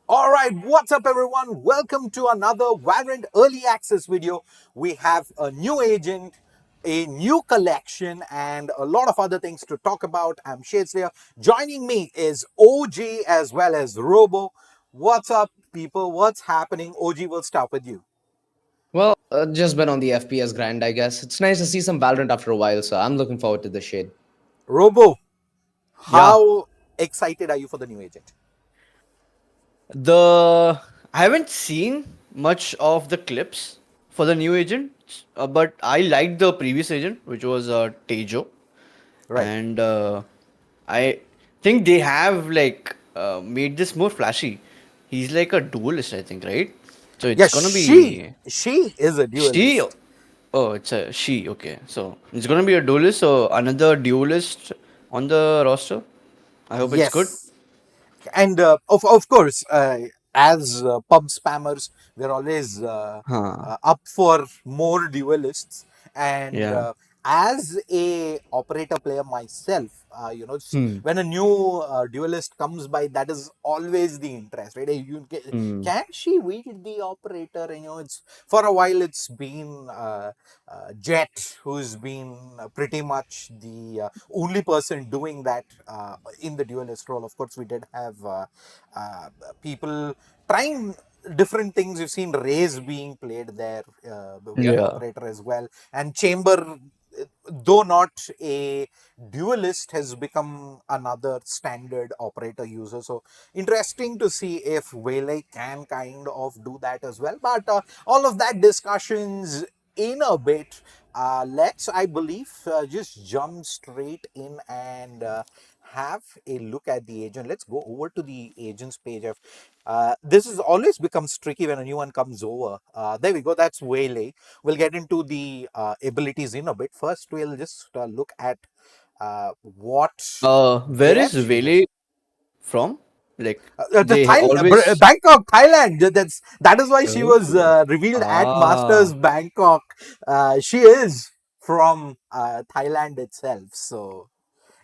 Alright, what's up everyone? Welcome to another Valorant Early Access video. We have a new agent, a new collection, and a lot of other things to talk about. I'm Shadesleer. Joining me is OG as well as Robo. What's up, people? What's happening? OG, we'll start with you. Just been on the FPS grind, I guess. It's nice to see some Valorant after a while, so I'm looking forward to the shade. Robo, Yeah, how excited are you for the new agent? the I haven't seen much of the clips for the new agent, but I liked the previous agent, which was Tejo, Right. and I think they have made this more flashy. He's like a duelist, I think, right? So it's Yes, gonna she be she is a she. duelist. Oh, it's a she. Okay, so it's gonna be a duelist. So another duelist on the roster. I hope it's good. Yes. And of course, as pub spammers, we're always Huh. up for more duelists. And Yeah. as a operator player myself, Hmm. when a new duelist comes by, that is always the interest, right? Hmm. Can she wield the operator? It's for a while. It's been Jet, who's been pretty much the only person doing that in the duelist role. Of course, we did have uh, people trying different things. You've seen Raze being played there with an Yeah. operator as well, and Chamber, though not a duelist, has become another standard operator user. So interesting to see if Waylay can kind of do that as well. But all of that discussions in a bit. Let's, I believe, just jump straight in and have a look at the agent. Let's go over to the agent's page. This is always becomes tricky when a new one comes over. There we go. That's Waylay. We'll get into the abilities in a bit. First, we'll just look at what Where gear is she has. Vele from? Like The they always. Bangkok, Thailand. That is why she was Oh. revealed at Masters Ah. Bangkok. She is from Thailand itself, so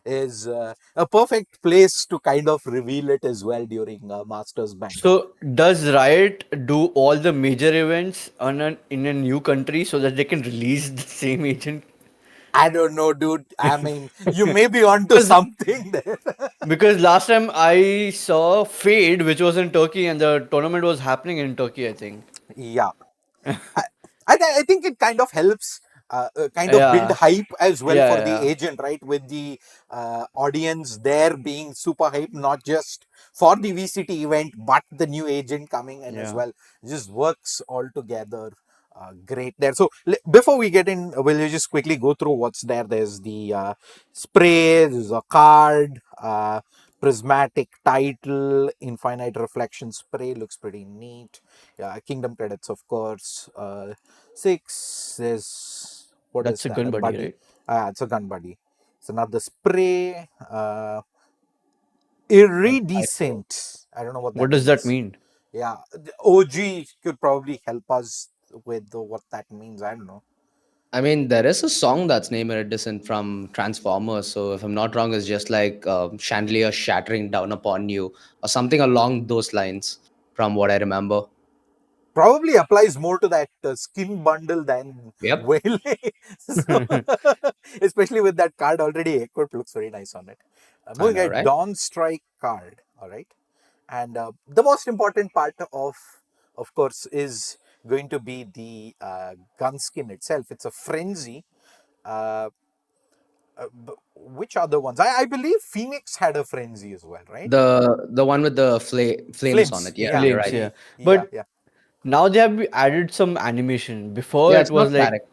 is a perfect place to kind of reveal it as well during Masters Bangkok. So does Riot do all the major events in a new country so that they can release the same agent? I don't know, dude. I mean, you may be onto Because something there. because last time I saw Fade, which was in Turkey, and the tournament was happening in Turkey, I think. Yeah. I, I think it kind of helps kind of build Yeah. hype as well Yeah. for the Yeah. agent, right? With the audience there being super hype, not just for the VCT event, but the new agent coming in as Yeah. well. Just works all together. Great there. So before we get in, we'll just quickly go through what's there. There's the spray, there's a card, prismatic title, infinite reflection spray, looks pretty neat. Yeah, kingdom credits, of course. Six is, what is That's a that? gun A buddy, buddy. right? It's a gun buddy. It's another spray. A typo. Iridescent. I don't know what What that does that means. mean? Yeah, the OG could probably help us with what that means. I don't know. I mean, there is a song that's named Edison from Transformers, so if I'm not wrong, it's just like chandelier shattering down upon you, or something along those lines, from what I remember. Probably applies more to that skin bundle than Yep. Waylay. So, especially with that card already equipped, looks very nice on it. I Moving know, at right? Dawn Strike card. All right. And the most important part of course, is going to be the gun skin itself. It's a frenzy. Uh, which other ones? I believe Phoenix had a frenzy as well, right? The one with the flames on Flames. it. Yeah, Yeah. you're Flames, right. yeah. Yeah. But Yeah. now they have added some animation. Before Yeah, it it's more was static.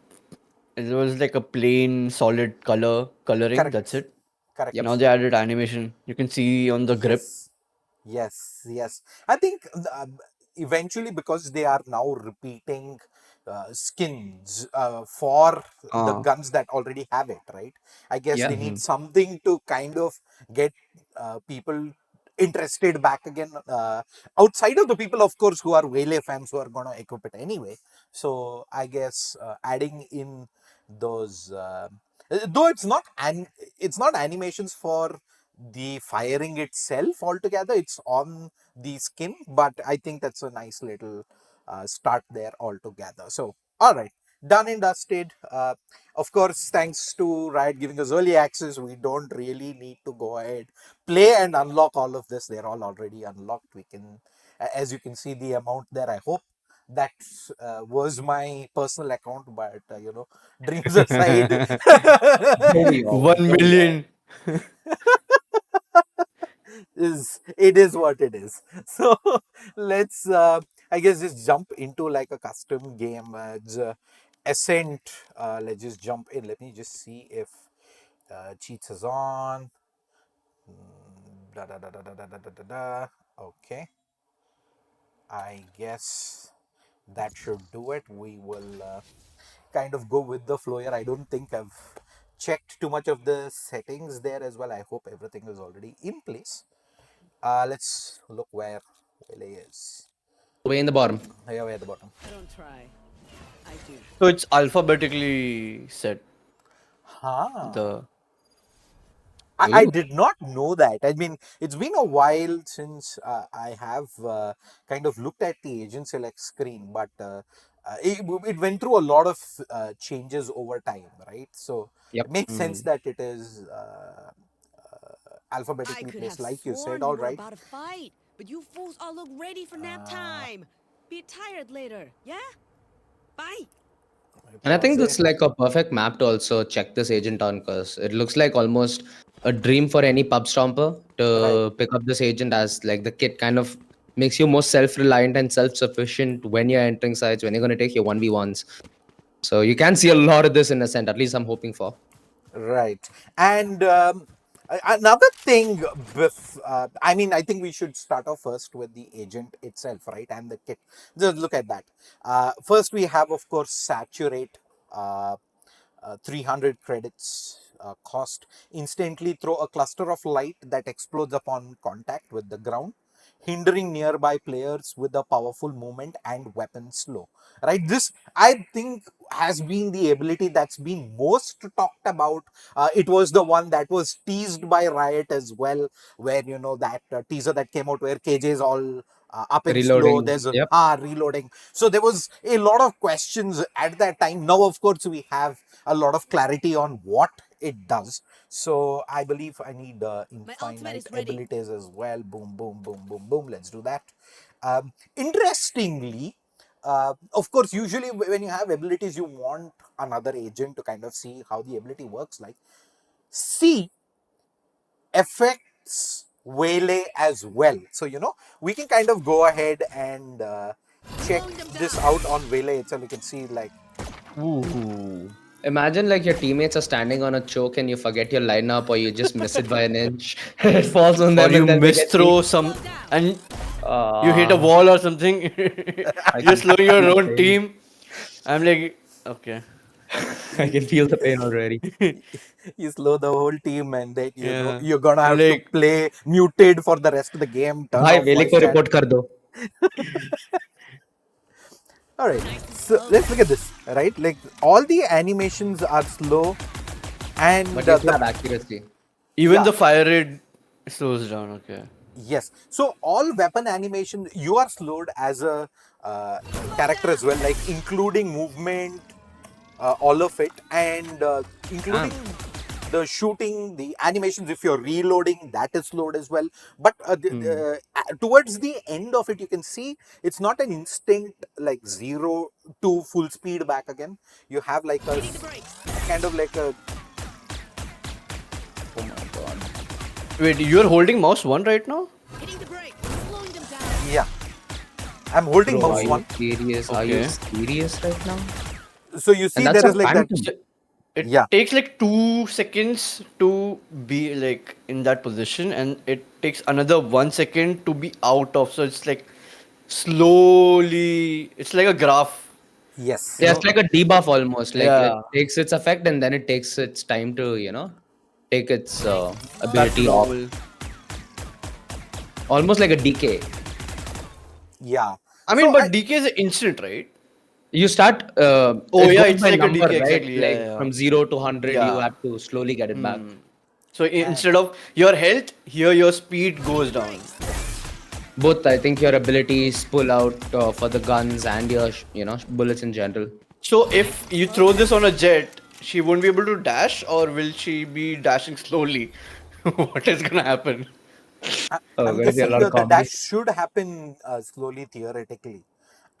like a plain solid coloring. That's Correct. it. Yep. Now Correct. they added animation. You can see on the grip. Yes. Yes, yes. I think eventually, because they are now repeating skins for the Ah. guns that already have it, right? I guess Yeah. they need Hmm. something to kind of get people interested back again. Outside of the people, of course, who are Waylay fans who are going to equip it anyway. So I guess adding in those, though it's not animations for the firing itself altogether. It's on the skin, but I think that's a nice little start there altogether. So, all right, done and dusted. Of course, thanks to Riot giving us early access, we don't really need to go ahead, play and unlock all of this. They're all already unlocked. We can, as you can see, the amount there. I hope that was my personal account, but dreams aside. So we all. 1 million. Is it is what it is. So let's I guess just jump into like a custom game. It's Ascent. Let's just jump in. Let me just see if cheats is on. Da, da, da, da, da, da, da, da, da, da. Okay, I guess that should do it. We will kind of go with the flow here. I don't think I've checked too much of the settings there as well. I hope everything is already in place. Let's look where Waylay is. Way in the bottom. Here, way at the bottom. I don't try. I do. So it's alphabetically set. Huh. The I Ooh. did not know that. I mean, it's been a while since I have kind of looked at the agent select screen, but it went through a lot of changes over time, right? So Yep. it makes sense mm. that it is I alphabetically could placed, have like you said. sworn All we were right. about to fight, but you fools all look ready for nap time. Be tired later, yeah? Bye. And I think Pause that's it. like a perfect map to also check this agent on, because it looks like almost a dream for any pub stomper Right. to pick up this agent, as like the kit kind of makes you more self-reliant and self-sufficient when you're entering sites, when you're going to take your 1v1s. So you can see a lot of this in Ascent, at least I'm hoping for. Right. And another thing, I mean, I think we should start off first with the agent itself, right? And the kit. Just look at that. First, we have, of course, Saturate. 300 credits cost. Instantly throw a cluster of light that explodes upon contact with the ground, hindering nearby players with a powerful movement and weapon slow. Right, this I think has been the ability that's been most talked about. It was the one that was teased by Riot as well, where that teaser that came out where KJ is all up in slow. Reloading. There's a Yep. reloading. So there was a lot of questions at that time. Now, of course, we have a lot of clarity on what it does. So I believe I need My ultimate infinite is ready. abilities as well. Boom, boom, boom, boom, boom. Let's do that. Interestingly, of course, usually when you have abilities, you want another agent to kind of see how the ability works. Like, C affects Waylay as well. So, we can kind of go ahead and check Slowing them this down. out on Waylay itself. You can see, like, Ooh. Imagine like your teammates are standing on a choke and you forget your lineup, or you just miss it by an inch. It falls on Or them you and then they miss get beat. throw some Slow down. and you hit a Uh, wall or something. I You're can slowing your feel the own pain. team. I'm like, okay. I can feel the pain already. you slow the whole team, and then Yeah. you're gonna I'm have to like, play muted for the rest of the game, turn भाई off वेले voice को chat. Report कर दो. All right, Nice and so slow. let's look at this. Right, like all the animations are slow, and But you still the have accuracy. even yeah, the fire rate slows down. Okay. yes. So all weapon animation, you are slowed as a Slow character as down. well, like including movement, all of it, and including Damn. the shooting, the animations. If you're reloading, that is slowed as well. But Hmm. towards the end of it, you can see it's not an instant like 0 to full speed back again. You have like a Hitting the brakes. kind of like a Oh my god. Wait, you're holding mouse one right now? Hitting the brakes. Slowing them down. yeah. I'm holding Bro, mouse are you one. serious? Are you Okay. serious right now? So you And see that's there a is like that. phantom. So it Yeah. takes like 2 seconds to be like in that position, and it takes another 1 second to be out of. So it's like slowly. It's like a graph, Yes. you Yeah, it's know. like a debuff almost. Like it Yeah. takes its effect and then it takes its time to, take its Nice and slow. Back to ability off. normal. Almost like a decay. Yeah. I mean, So but DK is instant, right? You start, Oh it yeah, goes it's by like a number, DK right? exactly. Like Yeah, from 0 to 100, you yeah. have to slowly get it back. Hmm. So instead of your health, here your speed goes down. Both, I think your abilities pull out for the guns and your, bullets in general. So if you throw this on a Jet, she won't be able to dash, or will she be dashing slowly? What is gonna happen? Oh, I'm gonna be a guessing lot of the dash combos. should happen slowly theoretically.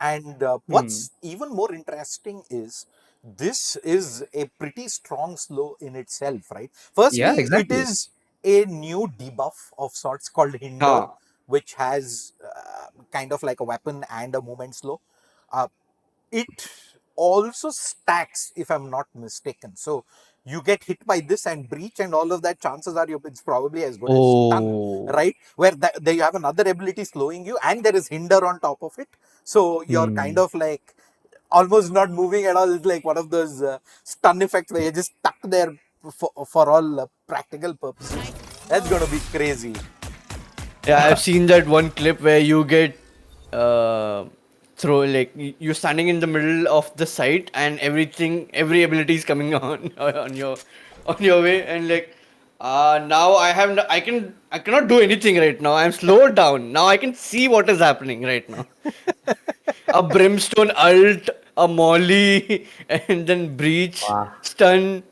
And Hmm. what's even more interesting is this is a pretty strong slow in itself, right? Yeah, Firstly, it exactly. is a new debuff of sorts called Hinder, Huh. which has kind of like a weapon and a movement slow. Uh, it also stacks, if I'm not mistaken. So you get hit by this and breach and all of that, chances are it's probably as good as stun, Oh. right? Where there you have another ability slowing you and there is hinder on top of it. So you're kind Hmm. of like almost not moving at all. It's like one of those stun effects where you're just stuck there for all practical purposes. That's going to be crazy. Yeah, I've seen that one clip where you get uh throw like you're standing in the middle of the site and every ability is coming on on your way, and like now I cannot do anything right now. I'm slowed down. Now I can see what is happening right now. A brimstone ult, a molly, and then breach Wow. stun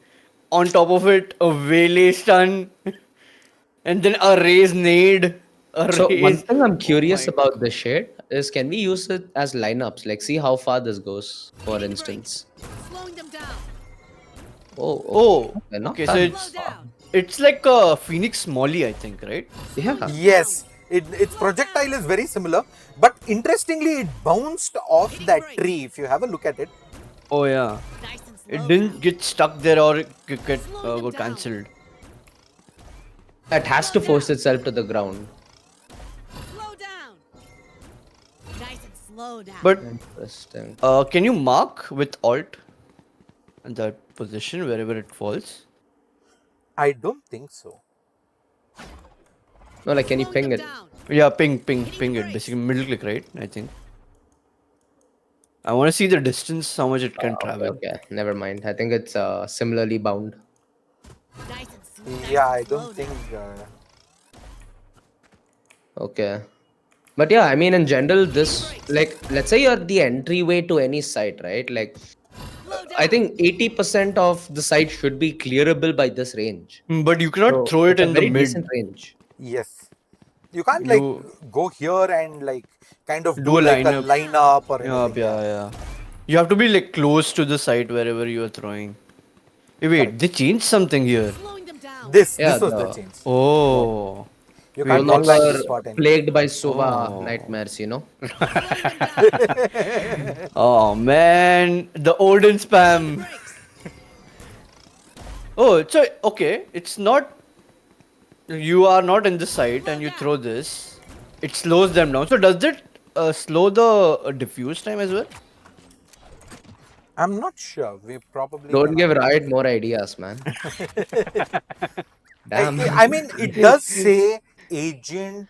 on top of it, a Waylay stun, and then a raise nade, a So one raise. thing I'm Oh curious my god. about this shade is, can we use it as lineups? Like, see how far this goes, for Taking breaks. instance. Slowing them down. Oh, Oh, okay, not okay. So that Slow far. down. it's like a Phoenix Molly, I think, right? Slowing Yeah. them down. Yes, its Slow projectile down. is very similar, but interestingly, it bounced off Hitting that brakes. tree. If you have a look at it, Oh yeah. Nice and It slow didn't now. get stuck there or get Slowing them got down. cancelled. It has Slow to force down. itself to the ground. Slow down. Nice and slow now. But Interesting. can you mark with Alt in that position wherever it falls? I don't think so. No, like, can you Slowing ping them it? down. Yeah, Hitting the ping it. brakes. Basically, middle click, right? I think. I want to see the distance, how much it can Okay, travel. okay. Never mind. I think it's similarly bound. Nice Yeah, and I slow don't now. think. Okay. But yeah, I mean, in general, Hitting this, brakes. like, let's say you're the entryway to any site, right? Like, Slow I down. think 80% of the site should be clearable by this range. But you cannot So throw it it's a in the very decent mid. range. Yes, you can't like You go here and like kind of do do a like a lineup. lineup or Yeah, anything. yeah, Yeah, yeah. You have to be like close to the site wherever you are throwing. Wait, correct. they changed something here. Slowing them down. Yeah, This was the the change. yeah. Oh, You No wait, can't walk back this longer that's spot anymore. plagued by Soba oh, nightmares, you know? Slowing them down. oh man, the Odin Hitting spam. brakes. Oh, so okay, it's not you are not in the site Slow and you down. throw this. It slows them down. So does it slow the diffuse time as well? I'm not sure. We probably Don't can give have a look. Riot more ideas, man. Damn. I mean, it does say agent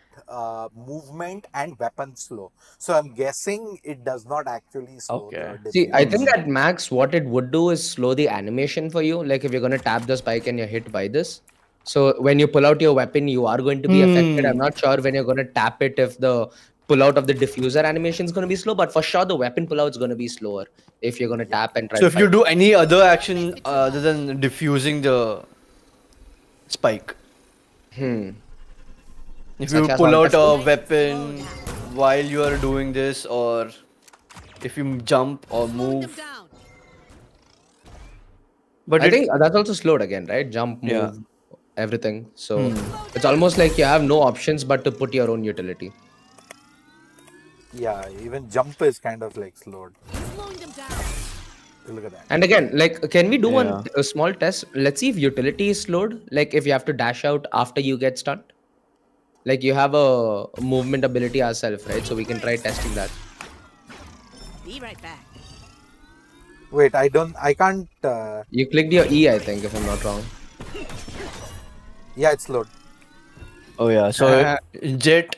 movement and weapon slow. So I'm guessing it does not actually slow Okay. the See, I diffuse. think at max, what it would do is slow the animation for you. Like, if you're going to tap the spike and you're hit by this. So when you pull out your weapon, you are going to be affected. I'm Hmm. not sure when you're going to tap it if the pull out of the diffuser animation is going to be slow, but for sure the weapon pull out is going to be slower if you're going to Yep. tap and try So to if you fight. do any other Makes action me too other hot. than diffusing the spike, Hmm. if Such you as pull alt out a F2. Nice and slow weapon now. while you are doing this, or if you jump or Slowing them move, down. but I it think that's also slowed again, right? Jump, yeah. move, everything. So Hmm. Slow it's down. almost like you have no options but to put your own utility. Yeah, even jump is kind of like slowed. Slowing them down. Look at that. And again, like, can we do Yeah. a small test? Let's see if utility is slowed. Like, if you have to dash out after you get stunned. Like, you have a movement ability ourselves, right? So we Hitting can try brakes. testing that. Be right back. Wait, I can't. You clicked your E, I think, if I'm not wrong. Yeah, it's slowed. Oh yeah. So jet.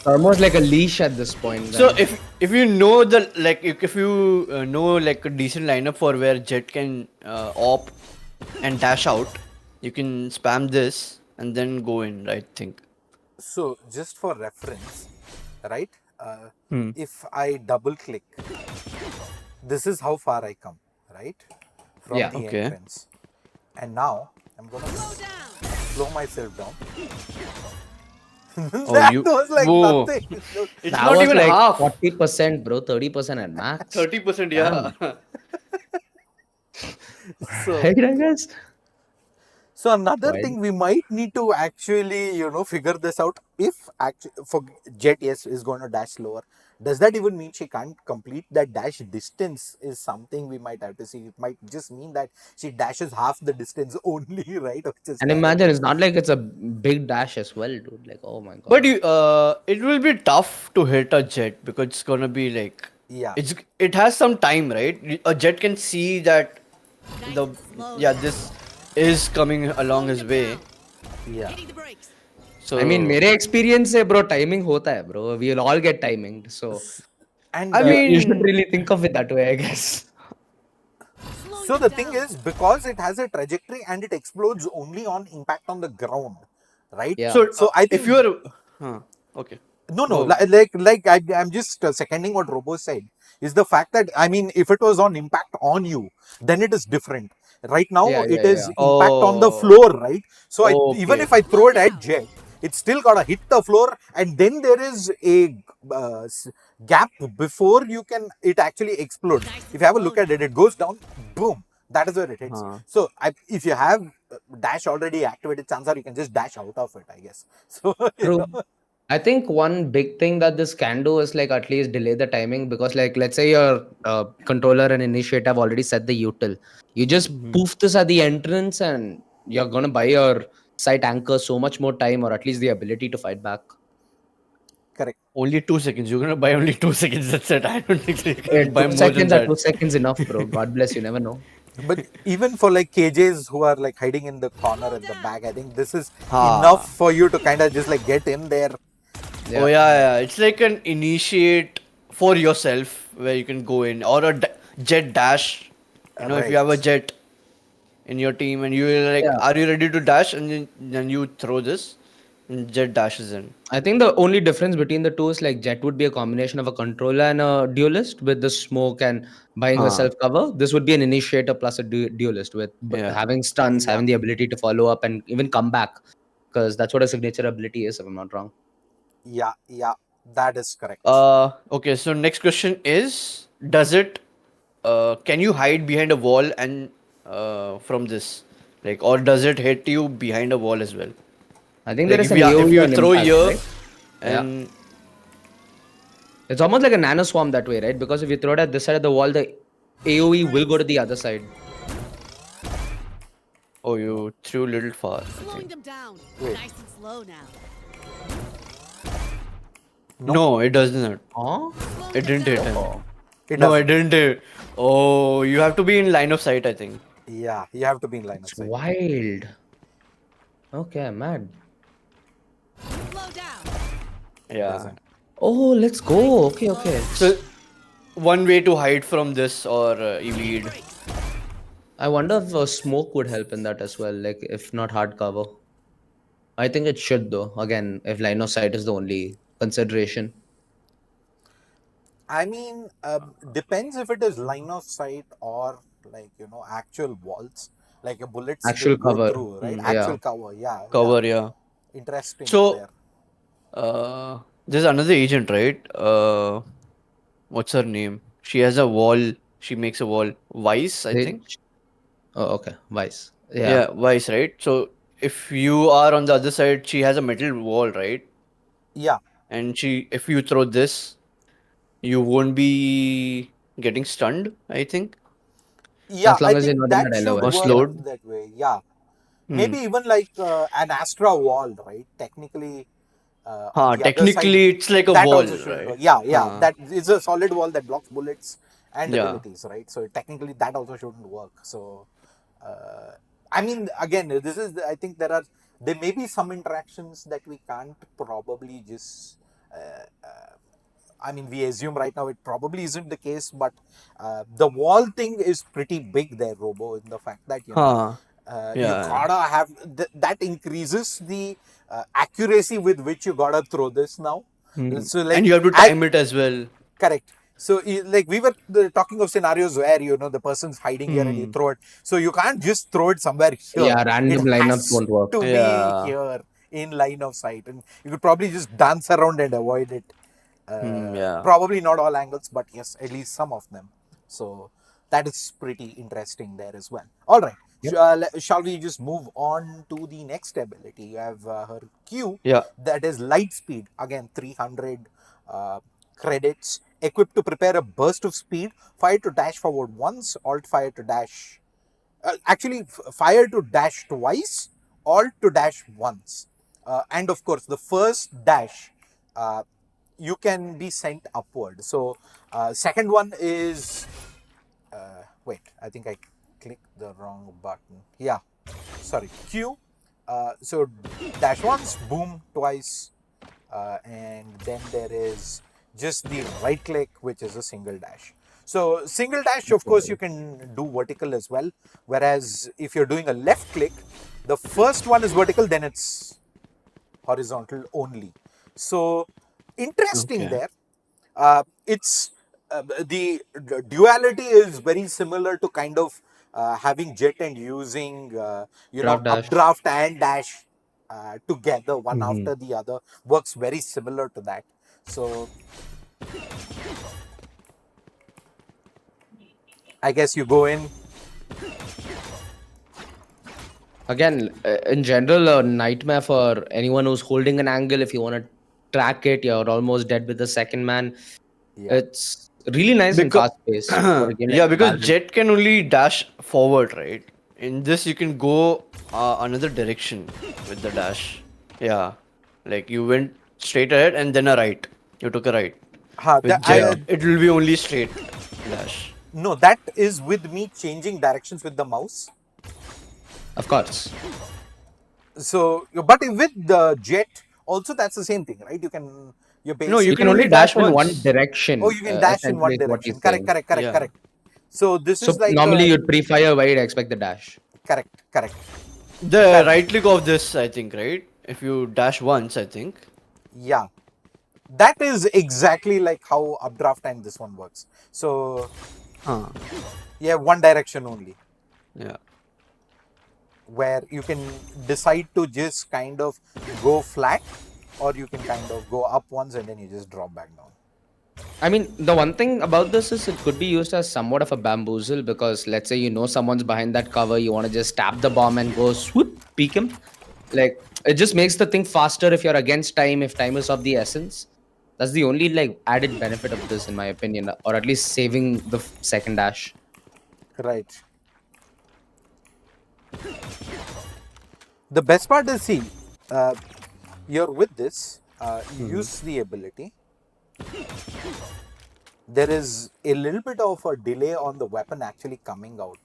Almost like a leash at this point. So Then. if you know the like if you know like a decent lineup for where jet can op and dash out, You can spam this and then go in, I think. So just for reference, right? Hmm. If I double click, this is how far I come, right? From Yeah. the Okay. entrance. And now I'm gonna Slow down. slow myself down. Oh, That you. was like Whoa. nothing. Dude. It's That not was even like half. 40%, bro. 30% at max. 30%, yeah. Damn. So Right, I guess. So another Wild. thing we might need to actually, figure this out. If actually for Jet, yes, is going to dash slower. Does that even mean she can't complete that dash distance? Is something we might have to see. It might just mean that she dashes half the distance only, right? Which is And terrible. imagine it's not like it's a big dash as well, dude. Like, oh my But god. it will be tough to hit a jet because it's gonna be like, Yeah, it has some time, right? A jet can see that Nice the and slow yeah, now. this is coming along Slowing his them way. down. yeah. Hitting the brakes. I mean, So मेरे experience से bro timing होता है bro. We'll all get timing. So And I you should mean, really think of it that way, I guess. Slowing so them the thing down. is, because it has a trajectory and it explodes only on impact on the ground, right? Yeah. so So I if think you're, huh, okay, no, go. I'm just seconding what Robo said. Is the fact that, I mean, if it was on impact on you, then it is different. Right now, Yeah, it yeah, is yeah. impact on the Oh, floor, right? So even okay. if I Slow throw it at down. Jet, it's still gotta hit the floor, and then there is a gap before you can it actually explodes. Nice and If you have a slow look at it, now. it goes down, boom. That is where it hits. Huh. So if you have dash already activated, chances are you can just dash out of it, I guess. So True. I think one big thing that this can do is like at least delay the timing because like let's say your controller and initiate have already set the util. You just Mhm. poof this at the entrance and you're gonna buy your site anchor so much more time or at least the ability to fight back. correct. Only 2 seconds. You're gonna buy only 2 seconds. That's it. I don't think you can buy Two more than seconds are that. 2 seconds enough, bro. God bless you. Never know. But even for like KJs who are like hiding in the corner Slow at the down. back, I think this is enough Ha. for you to kind of just like get in there. Oh Yeah. yeah, yeah. It's like an initiate for yourself where you can go in or a jet dash. If you have a Right. jet in your team and you're like, Yeah. are you ready to dash? And then you throw this, and jet dashes in. I think the only difference between the two is like Jet would be a combination of a controller and a duelist with the smoke and buying a Huh. self cover. This would be an initiator plus a duelist with Yeah. having stuns, Yeah. having the ability to follow up and even come back because that's what a signature ability is, if I'm not wrong. Yeah. Yeah. That is correct. Okay. So next question is, does it? Can you hide behind a wall and from this, like, or does it hit you behind a wall as well? I think there Like is if an if AoE you on throw impact, here right? Yeah. and It's almost like a nano swarm that way, right? Because if you throw it at this side of the wall, the Hitting the AoE will go brakes. to the other side. oh, No. you threw a little far, I Slowing think. them down. Wait. Nice and slow now. No. No, it doesn't. Huh? Slowing It them didn't hit down. him. Oh. It No, it doesn't. didn't hit. Oh, you have to be in line of sight, I think. Yeah. You have to be in line of It's sight. wild. Okay, mad. Slow down. It Yeah. doesn't. Oh, let's Nice go. and Okay, slow okay. now. So one way to hide from this or Hitting the evade. brakes. I wonder if smoke would help in that as well, like if not hard cover. I think it should though. Again, if line of sight is the only consideration. I mean, depends if it is line of sight or like, actual walls. Like a bullet still Actual go cover. through, right? Hmm. Yeah. Actual cover. Yeah. Yeah. Cover, yeah. Interesting So there. there's another agent, right? What's her name? She has a wall. She makes a wall. Vice, I think. Rage? Oh, okay. Vice. Yeah. Yeah, Vice, right? So if you are on the other side, she has a metal wall, right? Yeah. And if you throw this, you won't be getting stunned, I think, Yeah. As I long as you're think not in that that should or LOS. work Yeah. slowed. that way. Yeah. Hmm. Maybe even like an Astra wall, right? Technically, on Huh, the other side, technically, it's like a that wall, also shouldn't right? work. Yeah, yeah, Huh. that is a solid wall that blocks bullets and Yeah. abilities, right? So technically, that also shouldn't work. So, uh, I mean, again, this is I think there may be some interactions that we can't probably just. I mean, we assume right now it probably isn't the case, but the wall thing is pretty big there, Robo, in the fact that Huh. You Yeah. gotta have that increases the accuracy with which you gotta throw this now. So And like you have to as time it as well. correct. So like we were talking of scenarios where the person's hiding here and you Hmm. throw it. So you can't just throw it somewhere here. Yeah, It random lineups has won't work. to be Yeah. here in line of sight, and you could probably just dance around and avoid it. Yeah. Probably not all angles, but yes, at least some of them. So that is pretty interesting there as well. All right. Yep. Shall we just move on to the next ability? You have her Q, Yeah. that is light speed. Again, 300 uh, credits. Equipped to prepare a burst of speed. Fire to dash forward once. Alt fire to dash. Actually, fire to dash twice. Alt to dash once. And of course, the first dash, uh, you can be sent upward. So, second one is wait, I think I clicked the wrong button. Yeah, sorry, Q. So dash once, boom twice, and then there is just the right click, which is a single dash. So single dash, of course, you can do vertical as well. Whereas if you're doing a left click, the first one is vertical, then it's horizontal only. So interesting Okay. there. It's the duality is very similar to kind of having jet and using Draft dash. updraft and dash together one Hmm. after the other works very similar to that. So I guess you go in. Again, in general, a nightmare for anyone who's holding an angle. If you want to track it, you're almost dead with the second man. Yeah. It's really nice and Because fast paced for a game like yeah, because Valorant. jet can only dash forward, right? In this, you can go another direction with the dash. Yeah, like you went straight ahead and then a right. You took a right. With Yeah, jet, it will be only straight dash. No, that is with me changing directions with the mouse. of course. So, but with the jet, also that's the same thing, right? You're No, you You basically. can can only only dash dash in one once. Oh, direction, you can dash in essentially, one is what direction. he's Correct, saying. correct, correct, Yeah. correct. So this is So like normally you'd pre-fire wide, expect the dash. correct, correct. The Fair. right click of this, I think, right? If you dash once, I think. Yeah, that is exactly like how updraft and this one works. So Huh. you have one direction only, Yeah. where you can decide to just kind of go flat, or you can kind of go up once and then you just drop back down. I mean, the one thing about this is it could be used as somewhat of a bamboozle because let's say you know someone's behind that cover, you want to just tap the bomb and go swoop, peek him. Like it just makes the thing faster if you're against time, if time is of the essence. That's the only like added benefit of this, in my opinion, or at least saving the second dash. Right. The best part is, see, uh, you're with this, you use the ability. There is a little bit of a delay on the weapon actually coming out.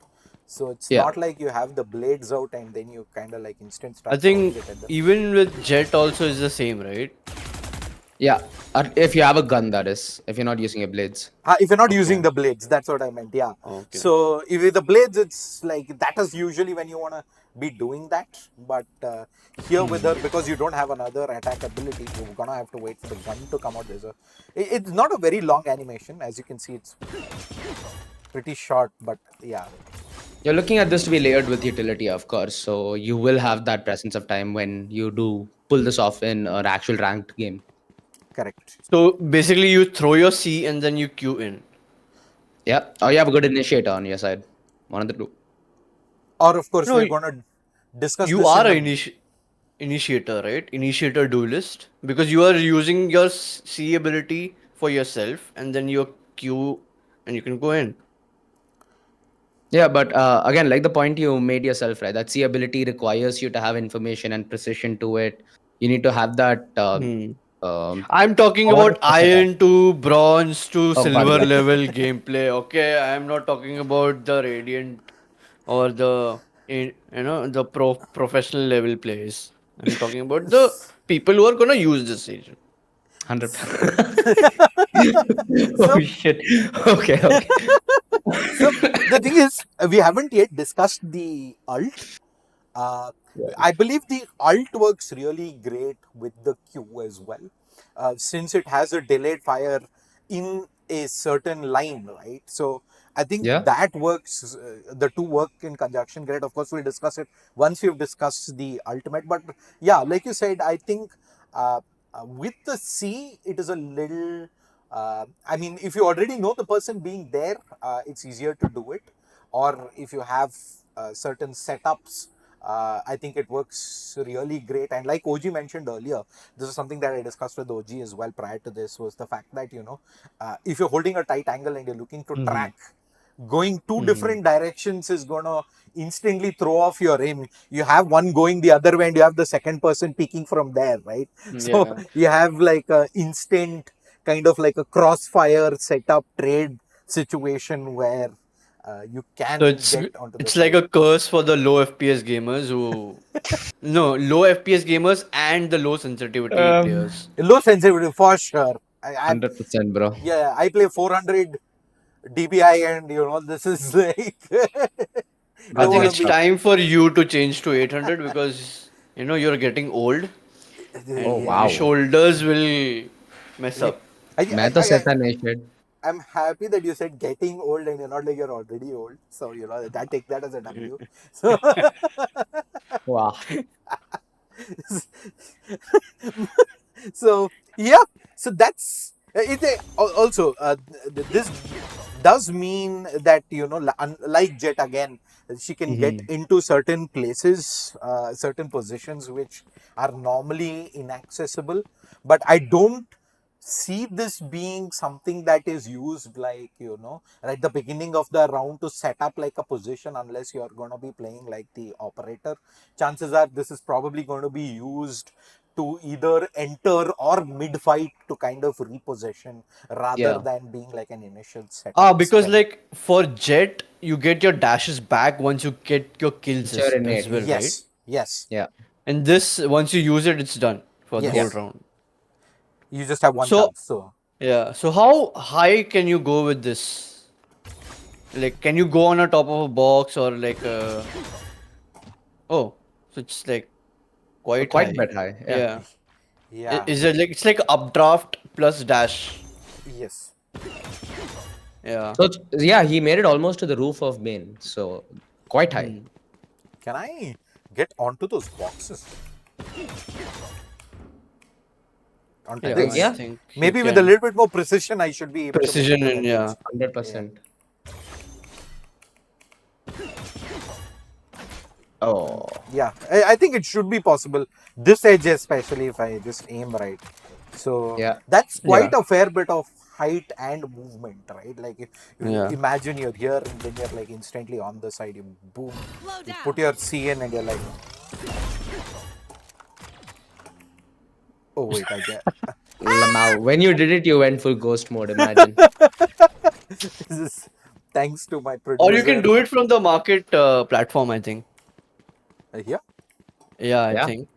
So it's Yeah, not like you have the blades out and then you kind of like instant I start throwing think it at the. even with jet also is the same, right? yeah. If you have a gun, that is. If you're not using your blades. If you're not using Okay. the blades, that's what I meant. Yeah. Okay. So if with the blades, it's like that is usually when you want to be doing that. But here with her, because you don't have another attack ability, you're gonna have to wait for the gun to come out. It's not a very long animation, as you can see. It's pretty short, but yeah, You're looking at this to be layered with utility, of course. So you will have that presence of time when you do pull this off in an actual ranked game. correct. So basically, you throw your C and then you queue in. Yeah. Or you have a good initiator on your side. One of the two. Or of course, No, we're gonna discuss you this are in a the. initiator, right? Initiator duelist, because you are using your C ability for yourself, and then your Q, and you can go in. Yeah, but again, like the point you made yourself, right? That C ability requires you to have information and precision to it. You need to have that Hmm. um, I'm talking power to about push attack. iron to bronze to Oh, got it, silver got it. level gameplay. Okay, I am not talking about the radiant or the the professional level players. I'm talking about the people who are gonna use this agent. 100. Oh So, shit. Okay, okay. so the thing is, we haven't yet discussed the alt. Uh, Yeah. I believe the alt works really great with the Q as well, since it has a delayed fire in a certain line, right? So I think Yeah. that works. The two work in conjunction great. Of course, we'll discuss it once we've discussed the ultimate. But yeah, like you said, I think uh, with the C, it is a little. I mean, if you already know the person being there, it's easier to do it. Or if you have certain setups, I think it works really great. And like OG mentioned earlier, this is something that I discussed with OG as well prior to this, was the fact that, if you're holding a tight angle and you're looking to Mm-hmm. track, going two Mm-hmm. different directions is going to instantly throw off your aim. You have one going the other way and you have the second person peeking from there, right? So Yeah. you have like a instant kind of like a crossfire setup trade situation where you So can get onto the it's like side. a curse for the low FPS gamers who no low FPS gamers and the low sensitivity Um, players. Low sensitivity for sure. I 100%, bro. Yeah, I play 400 dpi, and this is like I don't That's think want to it's messed be. up. time for you to change to 800 because you're getting old Oh, and your wow. shoulders will mess Yeah. up. I, मैं I, तो I, सहता नहीं शायद. I'm happy that you said getting old and you're not like you're already old. So, I take that as a W. So, Wow. so yeah, so that's also this does mean that unlike Jet again, she can get Mhm. into certain places, certain positions which are normally inaccessible. But I don't see this being something that is used like at the beginning of the round to set up like a position, unless you're going to be playing like the operator. Chances are this is probably going to be used to either enter or mid fight to kind of repossession, rather Yeah. than being like an initial setup Because spell. like for Jet, you get your dashes back once you get your kills It's your as innate. well, right? Yes, yes, Yeah. And this, once you use it, it's done for the Yeah. whole yes. round. You just have one So chance. So yeah. So how high can you go with this? Like, can you go on a top of a box or like oh, so it's like quite Quite high. bit high. Yeah. Yeah. yeah, Is it like it's like updraft plus dash? yes. Yeah. So yeah, he made it almost to the roof of Maine. So quite high. Hmm. Can I get onto those boxes? Onto Yeah, I this? Yeah. think you Maybe with a can. little bit more precision, I should be able to make it Precision to and that yeah. edge. Hundred Yeah. percent. Oh. Yeah, I think it should be possible. This edge, especially if I just aim right. So Yeah. that's quite Yeah. a fair bit of height and movement, right? Like if you Yeah. imagine you're here and then you're like instantly on the side, you boom, Slow you down. put your C in and you're like, oh wait, I get Lamau. When you did it, you went full ghost mode. Imagine. this is thanks to my Or you can producer do it from the market platform, I think. here. Yeah, I Yeah. think.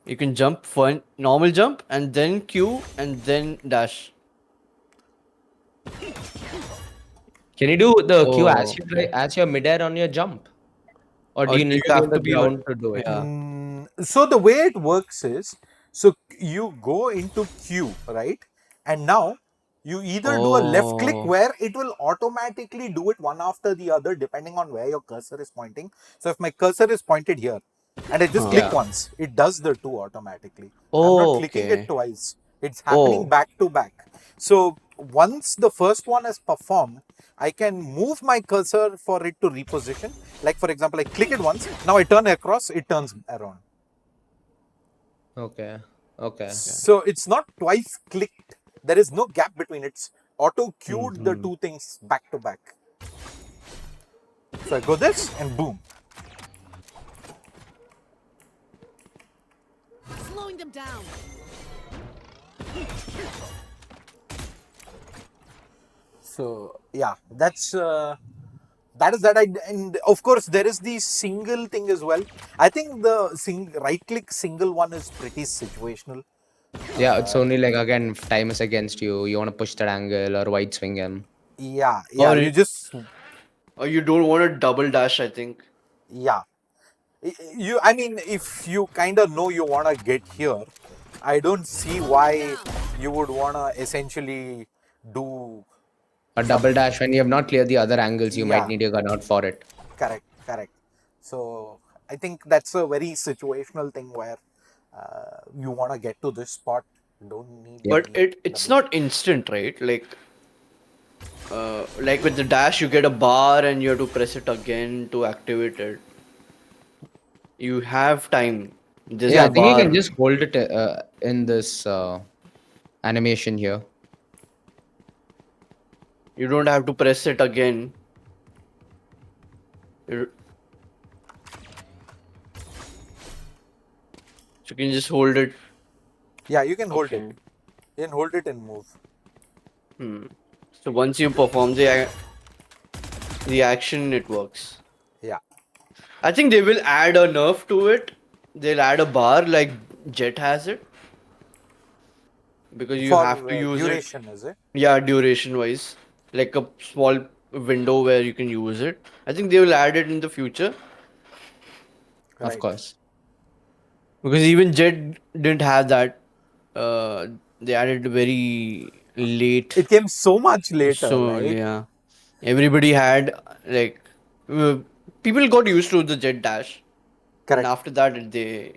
You can jump for normal jump and then Q and then dash. Can you do the Q as Oh, you try as your midair on your jump, or do or you do need you to be have on the to be on? ground to do it? Yeah. So the way it works is, so you go into Q, right? And now you either do a left click Oh, where it will automatically do it one after the other depending on where your cursor is pointing. So if my cursor is pointed here and I just huh. click Yeah. once, it does the two automatically. I'm not Oh, clicking it okay. twice. It's happening Oh, back to back. So once the first one is performed, I can move my cursor for it to reposition. Like for example, I click it once, now I turn across, it turns around. Okay. Okay. okay. So it's not twice clicked. There is no gap between. It's auto queued the Hmm. two things back to back. So I go this and boom. Slowing them down. So yeah, that is that. And of course there is the single thing as well. I think the right click single one is pretty situational. Yeah. It's only like again, if time is against you. You want to push that angle or wide swing him. Yeah, Or you just or you don't want a double dash, I think. yeah. I mean, if you kind of know you want to get here, I don't see why you would want to essentially do A double some. dash when you have not cleared the other angles, you might Yeah, need your gun out for it. correct. So I think that's a very situational thing where you want to get to this spot, don't need Yep. But any it's double. not instant, right? Like with the dash, you get a bar and you have to press it again to activate it. You have time. There's Yeah, a I think you can bar. just hold it in this animation here. You don't have to press it again. You so you can just hold it. Yeah, you can hold it. Okay. You can hold it and move. Hmm. So once you perform the action, it works. Yeah. I think they will add a nerf to it. They'll add a bar like Jet has it because you have For to use it. duration, is it? Yeah, duration wise, like a small window where you can use it. I think they will add it in the future Of Right. course. because even Jet didn't have that. They added very late. It came so much later, So right? yeah, everybody had like uh, people got used to the Jet Dash, and Correct. after that they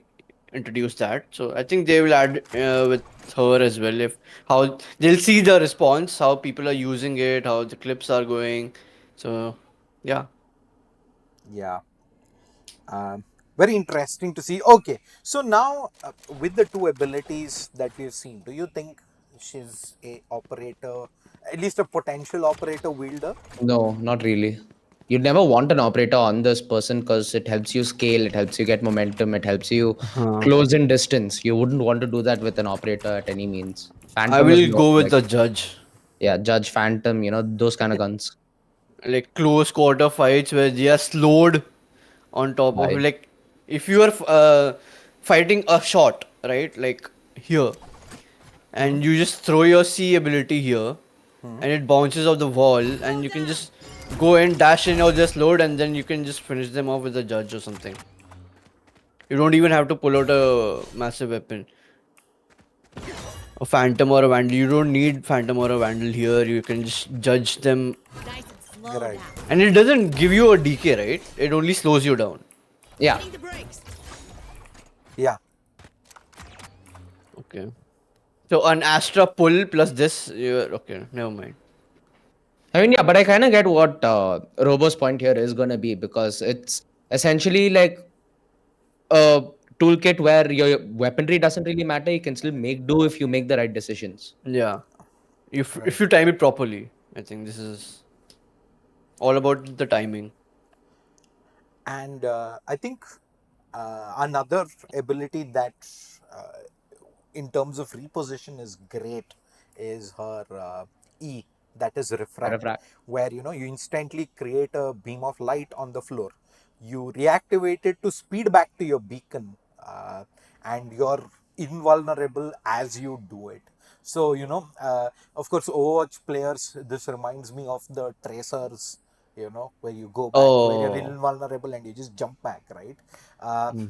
introduced that. So I think they will add with her as well. If how they'll see the response, how people are using it, how the clips are going. So yeah. Yeah. Um, Very interesting to see. Okay, so now with the two abilities that we've seen, do you think she's a operator, at least a potential operator wielder? No, not really. You'd never want an operator on this person because it helps you scale, it helps you get momentum, it helps you Uh-huh. close in distance. You wouldn't want to do that with an operator at any means. I Phantom is will more go with like, the judge. yeah, Judge Phantom, those kind of guns. Like close quarter fights where they are slowed on top of Right. like if you are fighting a shot, right? Like here, Hmm? and you just throw your C ability here, and it bounces off the wall, and you can just go and dash in or just load, and then you can just finish them off with a judge or something. You don't even have to pull out a massive weapon. A phantom or a vandal. You don't need phantom or a vandal here. You can just judge them, Nice and slow Right. now. and it doesn't give you a DK, right? It only slows you down. Yeah. Hitting the brakes. Yeah. Okay. So an Astra pull plus this, you're okay. Never mind. I mean, yeah, but I kind of get what Robo's point here is going to be because it's essentially like a toolkit where your weaponry doesn't really matter. You can still make do if you make the right decisions. Yeah. If Right. you time it properly, I think this is all about the timing. And I think another ability that, uh, in terms of reposition, is great is her E, that is refract, Refract. where you instantly create a beam of light on the floor. You reactivate it to speed back to your beacon, and you're invulnerable as you do it. So of course, Overwatch players, this reminds me of the tracers, where you go back, where you're Oh. invulnerable and you just jump back, right?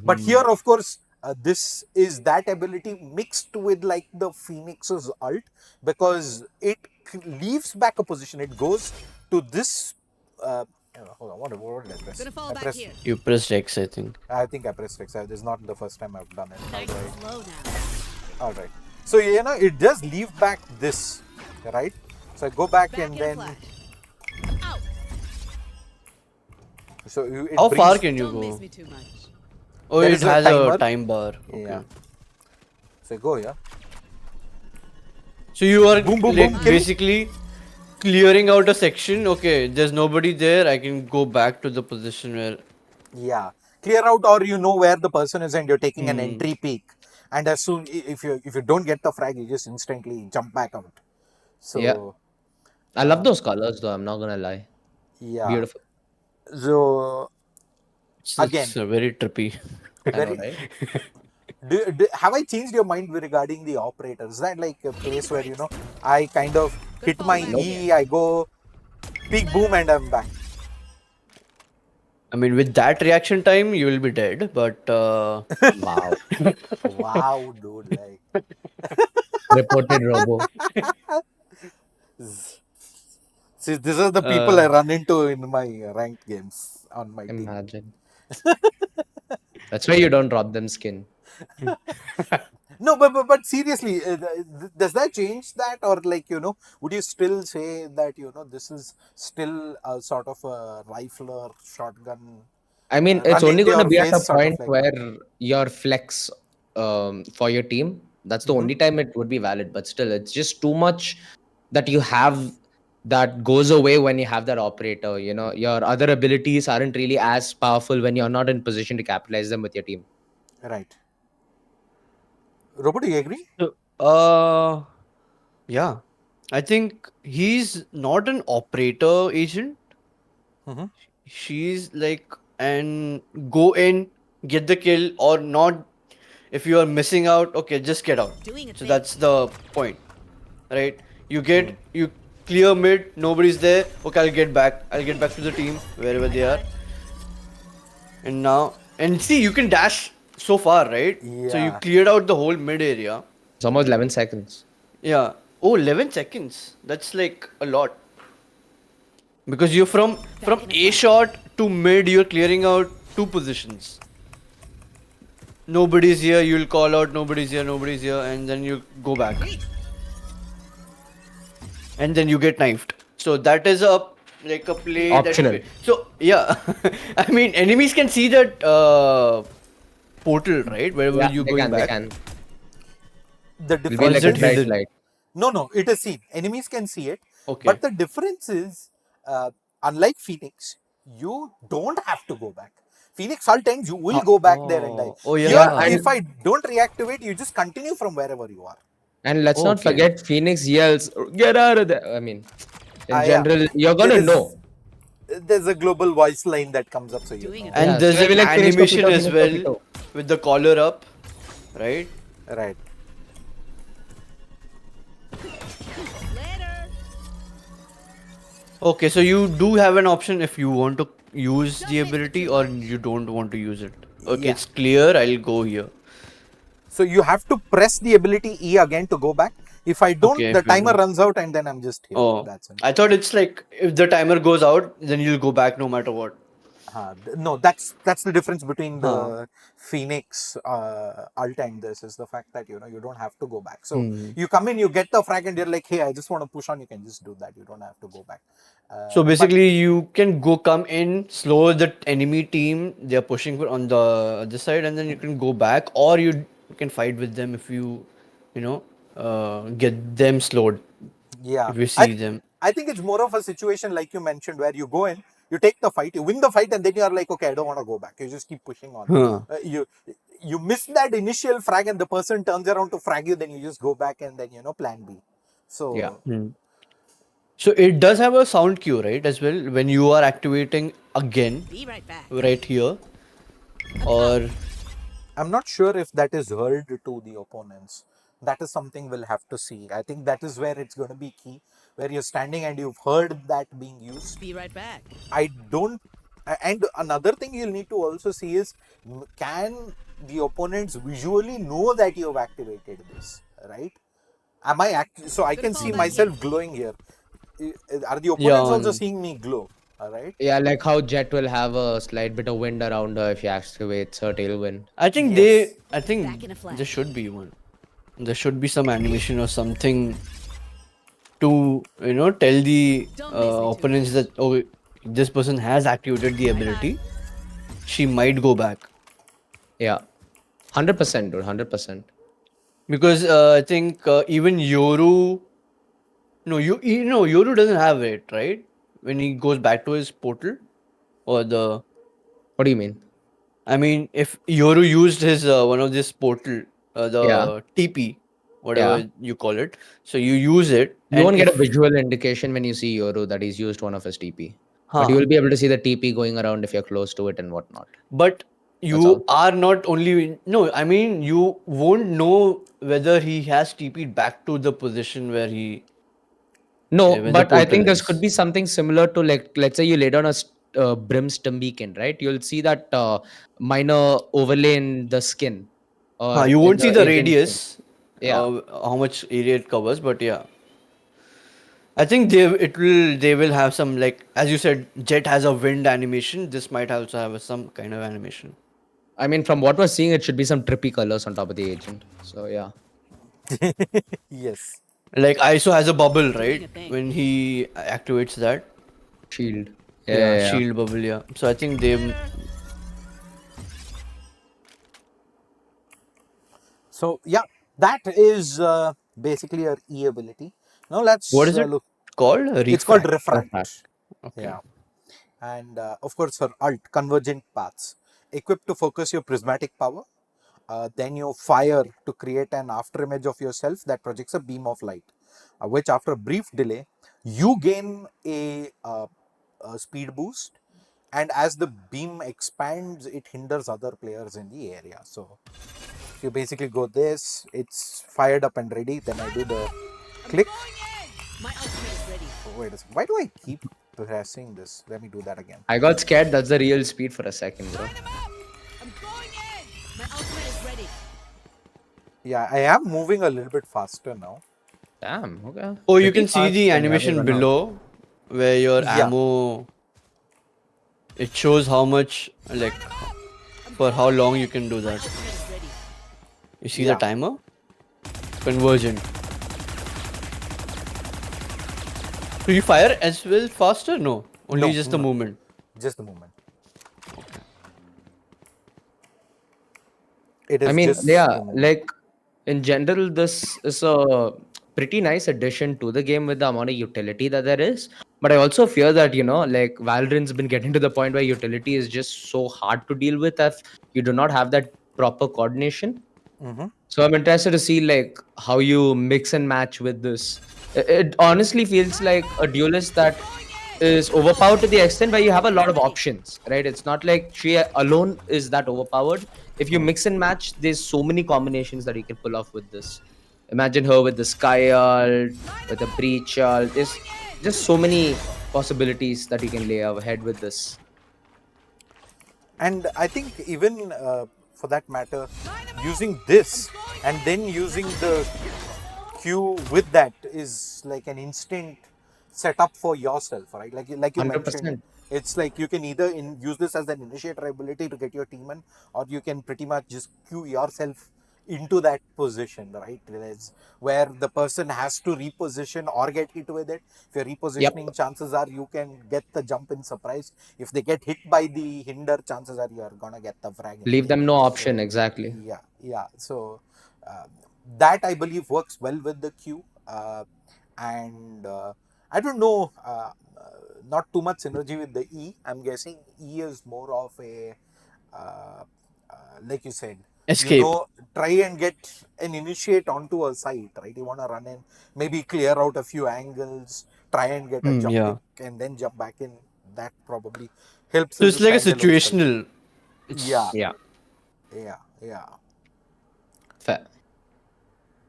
But here, Hmm. of course, this is that ability mixed with like the Phoenix's ult, because it leaves back a position. It goes to this. Hold on, what did I press? Gonna fall I back pressed. here. You pressed X, I think. I think I pressed X. This is not the first time I've done it. Nice and slow now. All right. So it does leave back this, right? So I go back Back and in a then flash. Out. it How far brings. can you Don't miss go? me too much. Oh, There it is a has a timer. time bar. Yeah. Okay. So I go, yeah. So you are Boom, boom, like boom, kill. basically clearing out a section. Okay, there's nobody there. I can go back to the position where. Yeah, clear out, or you know where the person is and you're taking an Hmm. entry peek, and as soon if you don't get the frag, you just instantly jump back out. Yeah. So I love those colors though. I'm not going to lie. yeah, Beautiful. so It's again, very trippy. I know, very. right? Have I changed your mind regarding the operator? Is that like a Hitting the place where brakes. I kind of Gonna hit fall my back Nope. here. E, I go peak boom, and I'm back. I mean, with that reaction time, you will be dead. But Wow. Wow, dude, like Reported robo. see, these are the people I uh, run into in my ranked games on my team. Imagine. That's why you don't drop them skin. No, but seriously, does that change that, or like would you still say that this is still a sort of a rifle or shotgun, I mean, it's run only into going to your be at face a sort of point like where battle? your flex for your team, that's the Hmm. only time it would be valid. But still, it's just too much that you have that goes away when you have that operator. Your other abilities aren't really as powerful when you're not in position to capitalize them with your team. Right. Robert, do you agree? so, uh, yeah, I think he's not an operator agent. Hmm. She's like and go in, get the kill or not. If you are missing out, okay, just get out. Doing it, So babe. that's the point, right? You clear mid, nobody's there. Okay, I'll get back to the team wherever I they got are. it. And now, and see, you can dash so far, right? So you Yeah. cleared out the whole mid area. It's almost 11 seconds. Yeah. Oh, 11 seconds. That's like a lot. Because you're from Back in a A flash. shot to mid, you're clearing out two positions. Nobody's here, you'll call out nobody's here, and then you go back. Great. And then you get knifed. So that is a like a play that Optional. so yeah. I mean enemies can see that portal, right? Wherever Yeah, you're they going can. They back. can. The It'll be Or is like difference a it bright is hidden? light. no, it is seen. Enemies can see it, but Okay. the difference is, unlike Phoenix, you don't have to go back. Phoenix, all times you will go back there and die. Oh Here, Yeah, yeah. if and I don't reactivate, you just continue from wherever you are. let's not Okay. forget Phoenix yells, "Get out of there!" I mean, in Yeah, general, you're there gonna is know. there's a global voice line that comes up, so you Doing it, know. babe. And Yeah, so there's they'll an be like Phoenix animation Topito, as Phoenix well Topito. with the collar up, right? Right. Later. Okay, so you do have an option if you want to use Don't the miss it ability too or much. you don't want to use it. Okay, Yeah. it's clear. I'll go here. So you have to press the ability E again to go back. If I don't, Okay, the if you timer don't. runs out and then I'm just here. Oh, That's it. I thought it's like if the timer goes out, then you'll go back no matter what. No, that's the difference between Huh. the Phoenix Alta and this is the fact that you don't have to go back. So Hmm. you come in, you get the frag, and you're like, hey, I just want to push on. You can just do that. You don't have to go back. So But basically, you can come in, slow the enemy team. They're pushing on the other side, and then you can go back, or you can fight with them if you know, get them slowed. yeah, If you I see them. I think it's more of a situation like you mentioned where you go in, you take the fight, you win the fight, and then you are like, okay, I don't want to go back. You just keep pushing on. Huh. You miss that initial frag, and the person turns around to frag you. Then you just go back, and then plan B. Yeah. So Hmm. So it does have a sound cue, right, as well, when you are activating again, Be right back. right here, I'm or coming. I'm not sure if that is heard to the opponents. That is something we'll have to see. I think that is where it's going to be key, where you're standing and you've heard that being used. Be right back. I don't. And another thing you'll need to also see is, can the opponents visually know that you have activated this, right? Am I so I Gonna can fall see back in. myself glowing here? Are the yeah, opponents also on. seeing me glow? All right. Yeah, like how Jet will have a slight bit of wind around her if she activates her tailwind. Yes. I Back think in a there flash. should be one. There should be some animation or something to tell the Don't miss me too opponents much. that oh, this person has activated the I got it. ability. She might go back Yeah. 100%, dude. 100%. because I think even Yoru. No, Yoru doesn't have it, right? When he goes back to his portal or the. What do you mean? I mean, if Yoru used his one of this portal, Yeah. the TP, Yeah. whatever you call it, so you use it, You and won't get a if visual indication when you see Yoru that he's used one of his TP. But you huh, will be able to see the TP going around if you're close to it and whatnot. but That's all. you are not only no, I mean you won't know whether he has TP'd back to the position where he No, when the but I portal think this could ends. be something similar to, like, let's say you lay down a Brim's beacon, right? You'll see that minor overlay in the skin or You in won't see the the alien skin. radius, Yeah. how much area it covers, but yeah. I think they will have some, like as you said, Jet has a wind animation. This might also have some kind of animation. I mean, from what we're seeing, it should be some trippy colors on top of the agent. So yeah, Yes. Like ISO has a bubble, Doing right? a thing. When he activates that. shield. Yeah, Yeah, yeah, yeah. shield bubble, yeah. So I think they. So yeah, that is basically your E ability. Now What let's is it look. called? It's called Refract. Refract. refract. Okay. Yeah, and of course her alt convergent paths, equipped to focus your prismatic power. Then you fire to create an after image of yourself that projects a beam of light, which after a brief delay you gain a speed boost, and as the beam expands it hinders other players in the area. So you basically go this, it's fired up and ready, then I do the I'm click. going in. My ultimate is ready. Oh, wait a second, why do I keep pressing this? Let me do that again. I got scared. That's the real speed for a second, bro. Line 'em up. I'm going in. My ultimate is ready. Yeah, I am moving a little bit faster now. Damn. Okay. Oh, you Pretty can see fast the when you have a animation run out. below where your Yeah. ammo. It shows how much, like, I'm for how going long in. you can do My that. ultimate is ready. You see the Yeah. timer? Convergent. Do you fire as well faster? No, only No, just the no, movement. just the movement. It I is mean, just yeah, the movement. like in general, this is a pretty nice addition to the game with the amount of utility that there is. But I also fear that, like Valorant's been getting to the point where utility is just so hard to deal with if you do not have that proper coordination. Hmm. So I'm interested to see like how you mix and match with this. It honestly feels like a duelist that is overpowered to the extent where you have a lot of options, right? It's not like she alone is that overpowered. If you mix and match, there's so many combinations that you can pull off with this. Imagine her with the sky ult, with a breach ult. There's just so many possibilities that you can lay ahead with this. And I think even for that matter, using this and then using the Q with that is like an instant setup for yourself, right? Like you mentioned, 100%. it's like you can either use this as an initiator ability to get your team in, or you can pretty much just queue yourself into that position, right? It's where the person has to reposition or get hit with it. If you're Yep. repositioning, chances are you can get the jump in surprise. If they get hit by the hinder, chances are you're gonna get the frag Leave anyway. them no option. So Exactly. yeah, yeah. So uh, that I believe works well with the Q, and I don't know. Not too much synergy with the E. I'm guessing E is more of a uh, like you said, Escape. try and get an initiate onto a site, right? You want to run in, maybe clear out a few angles, try and get a jump pick, Yeah. and then jump back in. That probably helps So as a it's like a standalone stealth. situational. Yeah, It's. Yeah. yeah, yeah. Fair.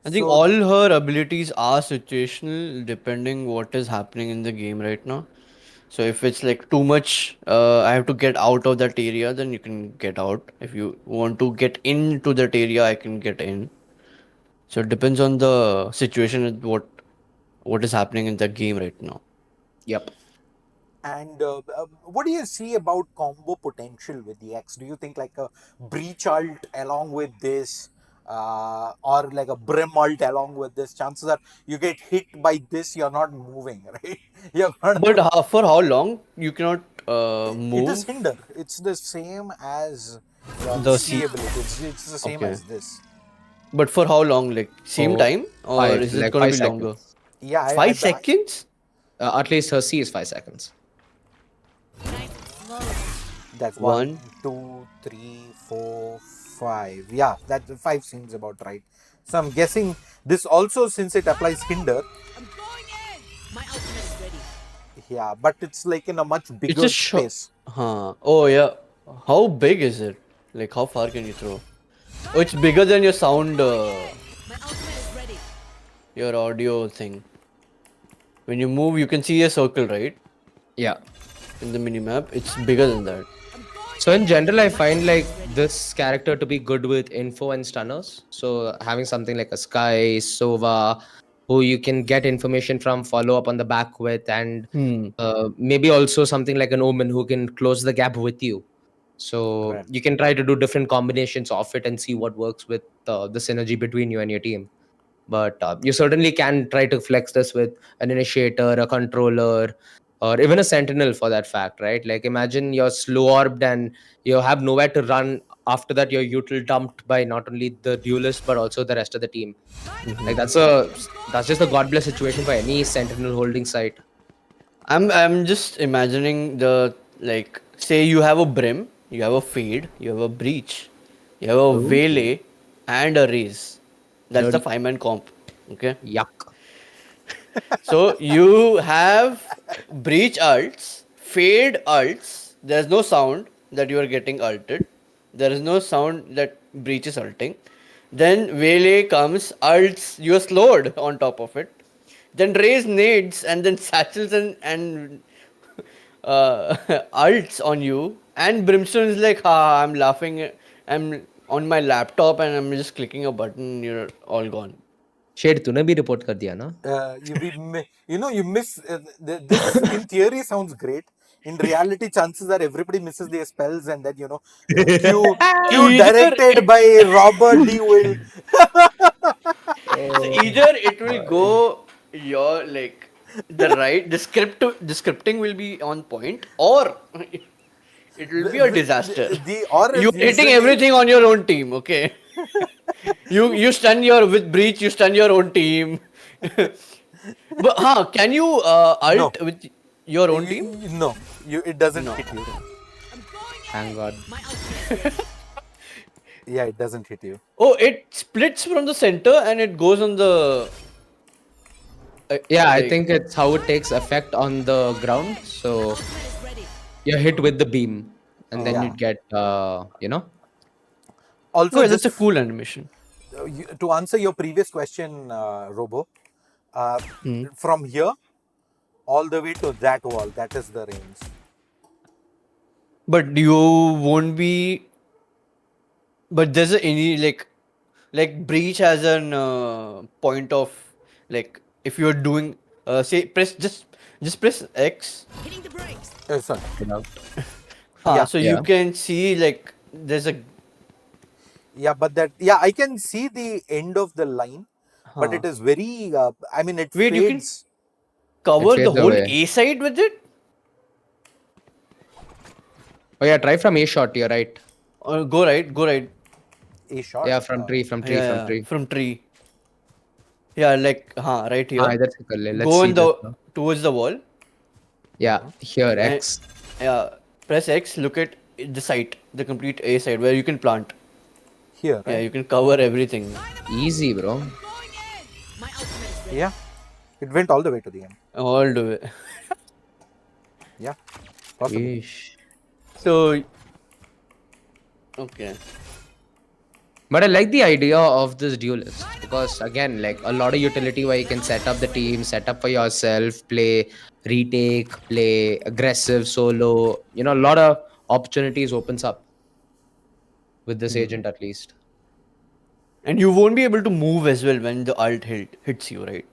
I think So all her abilities are situational depending what is happening in the game right now. So if it's like too much, I have to get out of that area, then you can get out. If you want to get into that area, I can get in. So it depends on the situation and what is happening in that game right now. Yep. and what do you see about combo potential with the X? Do you think like a breach alt along with this, or like a brim alt along with this? Chances are you get hit by this, you're not moving, right? You're gonna. But for how long you cannot It is move hinder. It's the same as your the C C? ability. It's the same Okay. as this. But for how long? Like same Oh, time, or is it like gonna five be longer? seconds. Yeah, 5 seconds? At least her C is 5 seconds. Nice and slow. that's one, One. two, three, four, five. Yeah, that five seems about right. So I'm guessing this also, since it applies hinder, I'm going in. My ultimate is ready. yeah, but it's like in a much It's bigger a shot. space. Huh. Oh yeah. How big is it? Like how far can you throw? Oh, it's bigger than your sound, My ultimate is ready. your audio thing. When you move, you can see a circle, right? Yeah. in the minimap. It's bigger than that. So in general, I find like this character to be good with info and stunners. So having something like a Sky, Sova, who you can get information from, follow up on the back with, and Hmm. maybe also something like an Omen who can close the gap with you. So Right. you can try to do different combinations of it and see what works with the synergy between you and your team. But you certainly can try to flex this with an initiator, a controller, or even a sentinel for that fact, right? Like imagine you're slow orbed and you have nowhere to run. After that, you're util dumped by not only the duelist but also the rest of the team. Like that's just a god bless situation for any sentinel holding site. I'm just imagining the, like, say you have a brim, you have a fade, you have a breach, you have a Oh, waylay, and a raise. That's the dirty. 5-man comp. Okay. Yuck. So you have breach ults, fade ults. There's no sound that you are getting ulted. There is no sound that breach is ulting. Then Waylay comes, ults, you are slowed on top of it. Then raise nades and then satchels and ults on you. And Brimstone is like, ha, I'm laughing. I'm on my laptop and I'm just clicking a button. You're all gone. शेड तूने भी report कर दिया ना. You miss this. In theory, sounds great. In reality, chances are everybody misses their spells, and then Q Either directed it by Robert D. Will. So either it will go your, like, the right descripting will be on point, or it will be a disaster. The or You're is hitting usually everything on your own team, okay? You stun your with breach, you stun your own team. But can you no, ult with your own team? no, it doesn't No. hit you. Thank God. My ultimate is ready. Yeah, it doesn't hit you. Oh, it splits from the center and it goes on the Yeah, I like. think it's how it takes effect on the ground. So Ultimate is ready. you're hit with the beam, and then Yeah. you get, Also, Okay, that's a just cool animation. to answer your previous question, Robo, uh, Hmm. from here all the way to that wall, that is the range. But you won't be. But there's any like breach has an point of, like, if you're doing say just press X. Hitting the brakes. Sorry. without. Yeah, So you Yeah. can see, like, there's a yeah, but I can see the end of the line, but it is very. I mean, it wait, you can fades. It cover the fades whole away. A side with it, Oh yeah, try from A shot. You're right. or go right. A shot. Yeah, from tree, from tree, from Yeah, tree. from tree. Yeah, like right हाँ here. इधर से कर ले. Let's Go see in this. the towards the wall. Yeah, here And X. yeah, press X. Look at the site, the complete A side where you can plant. Here, Yeah, right? you can cover everything. Easy, bro. Going in. My ultimate is ready. Yeah, it went all the way to the end. All the way. Yeah, possible. Yeesh. So okay. But I like the idea of this duelist because again, like a lot of utility where you can set up the team, set up for yourself, play retake, play aggressive solo. A lot of opportunities opens up with this agent at least. And you won't be able to move as well when the alt hits you, right?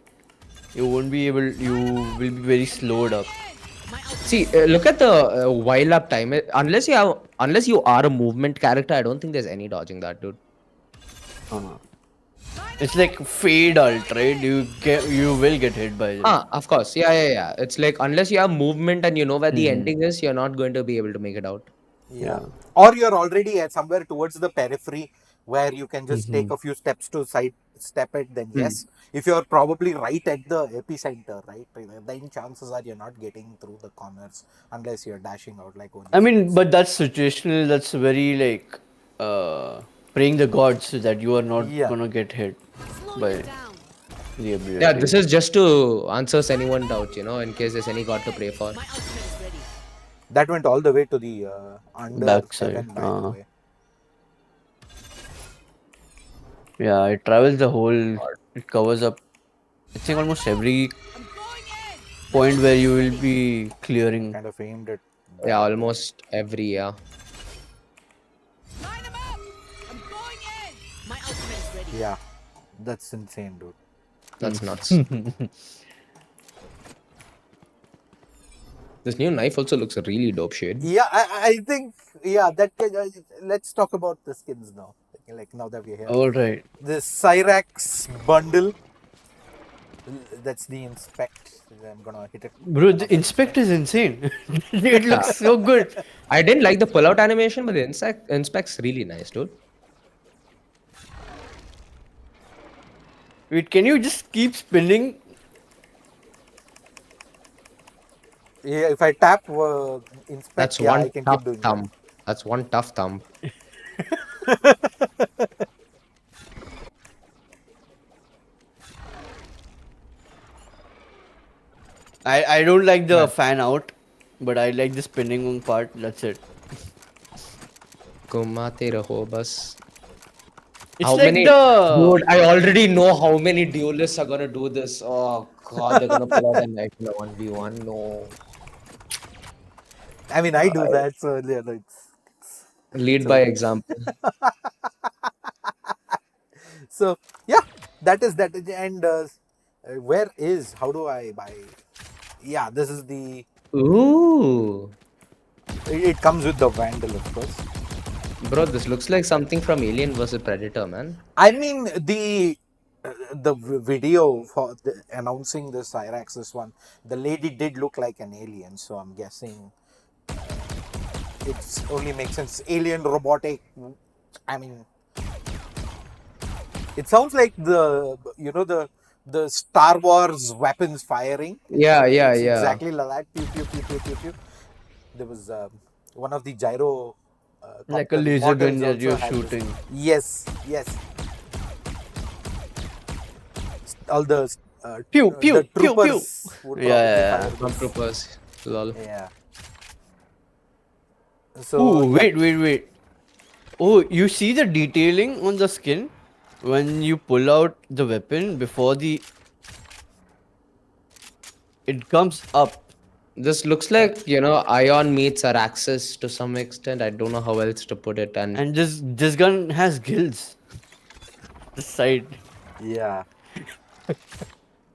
You won't be able. You will be very slowed up. My ultimate. See, look at the while up time. Unless you are a movement character, I don't think there's any dodging that, dude. It's like fade alt, right? You will get hit by it. Of course. Yeah. It's like unless you have movement and you know where the ending is, you're not going to be able to make it out. Yeah. Or you're already at somewhere towards the periphery where you can just take a few steps to side step it. Then yes, if you're probably right at the epicenter, right, then chances are you're not getting through the corners unless you're dashing out like OG. I mean, but that's situational. That's very like praying the gods that you are not Yeah. gonna get hit Slowing by you down. the ability. Yeah, this is just to answer anyone doubt, in case there's any god to pray for. My ultimate is ready. That went all the way to the under Backside, 7, by the way. Yeah, it travels the whole. It covers up, I think, almost every I'm going in. point where you will be clearing. Kind of aimed at Yeah, almost every year. Line them up! I'm going in! My ultimate is ready. Yeah, that's insane, dude. That's nuts. This new knife also looks a really dope shade. Yeah, I think, yeah, let's talk about the skins now. Like now that we're here. All right. The Cyrax bundle, that's the inspect. I'm gonna hit it. Bro, the Another inspect is insane. It looks so good. I didn't like the pull-out animation, but the inspect's really nice, dude. Wait, can you just keep spinning? Yeah, if I tap inspect, That's yeah, I one can tough keep doing that. thumb. That's one tough thumb. I don't like the Right. fan out, but I like the spinning part. That's it. Gumate raho bas. It's How like many? the Dude, I already know how many duelists are gonna do this. Oh god, they're gonna pull out a knife in a 1v1. No. I mean, I do that, so yeah, no, Lead so by example. so yeah, that is that. And where is? How do I buy? Yeah, this is the. Ooh. It comes with the Vandal, of course. Bro, this looks like something from Alien vs Predator, man. I mean, the video for announcing the Cyraxis one, the lady did look like an alien, so I'm guessing it's only makes sense. Alien, robotic. I mean, it sounds like the Star Wars weapons firing. Yeah, yeah, It's yeah. exactly like that. Pew pew pew pew pew pew. There was one of the gyro. like a copter laser gun models that also you're had this. shooting. Yes, yes. All Pew pew the pew pew. troopers would probably Yeah. fire this. Stormtroopers. Lol. Yeah. So Ooh, yeah, wait. Oh, you see the detailing on the skin when you pull out the weapon before it comes up. This looks like, Ion meets Araxis to some extent. I don't know how else to put it. And And this gun has gills. The side. yeah.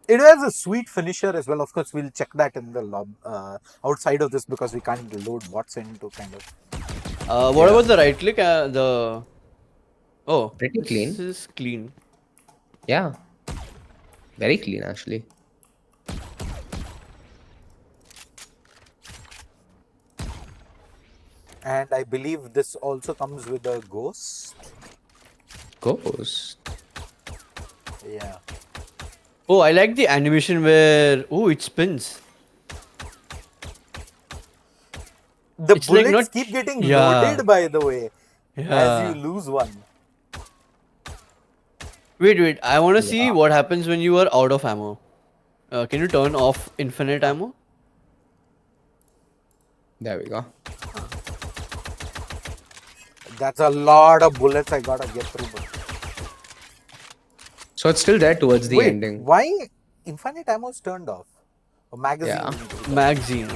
It has a sweet finisher as well. Of course, we'll check that in the outside of this because we can't load bots in to kind of. What Yeah. about the right click? Oh, pretty this clean. is clean. Yeah. Very clean, actually. And I believe this also comes with a ghost. Goes. Yeah. Oh, I like the animation where it spins. The It's like bullets not- keep getting Yeah. loaded, by the way, as you Yeah. lose one. Wait. I want to see Yeah. what happens when you are out of ammo. Can you turn off infinite ammo? There we go. That's a lot of bullets I gotta get through. But So it's still there towards the wait, ending. why infinite ammo is turned off? A magazine. Yeah. will do that. Magazine.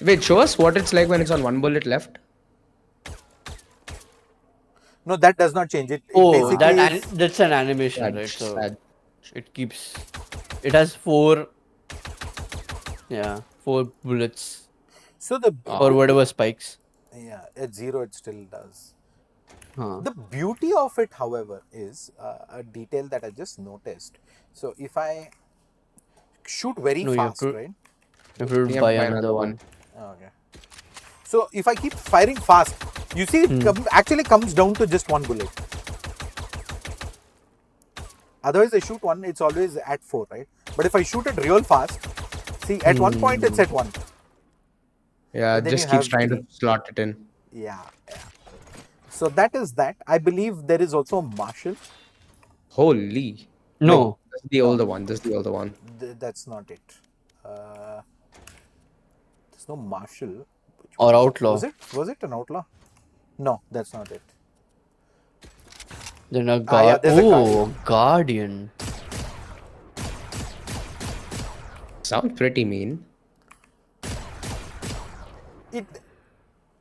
Wait, show us what it's like when it's on one bullet left. No, that does not change it. It Oh, basically is- that's an animation, Sad, right? So sad. it keeps. It has four. Yeah, 4 bullets so the or whatever spikes. yeah, at 0 it still does. Huh. The beauty of it, however, is a detail that I just noticed. So if I shoot very No, you have fast, to- right? If you Yeah, buy buy another another one. Okay. So if I keep firing fast, you see it actually comes down to just one bullet. Otherwise, I shoot one, it's always at 4, right? But if I shoot it real fast, see, at one point it's at 1. Yeah, And then just you keeps have trying to the- slot it in. Yeah. So that is that. I believe there is also a Marshall. Holy. No. This is the older one. This is the older one. That's not it. There's no Marshall. Or outlaw. Was it an outlaw? No, that's not it. Then a yeah, there's a guardian. Sounds pretty mean. It,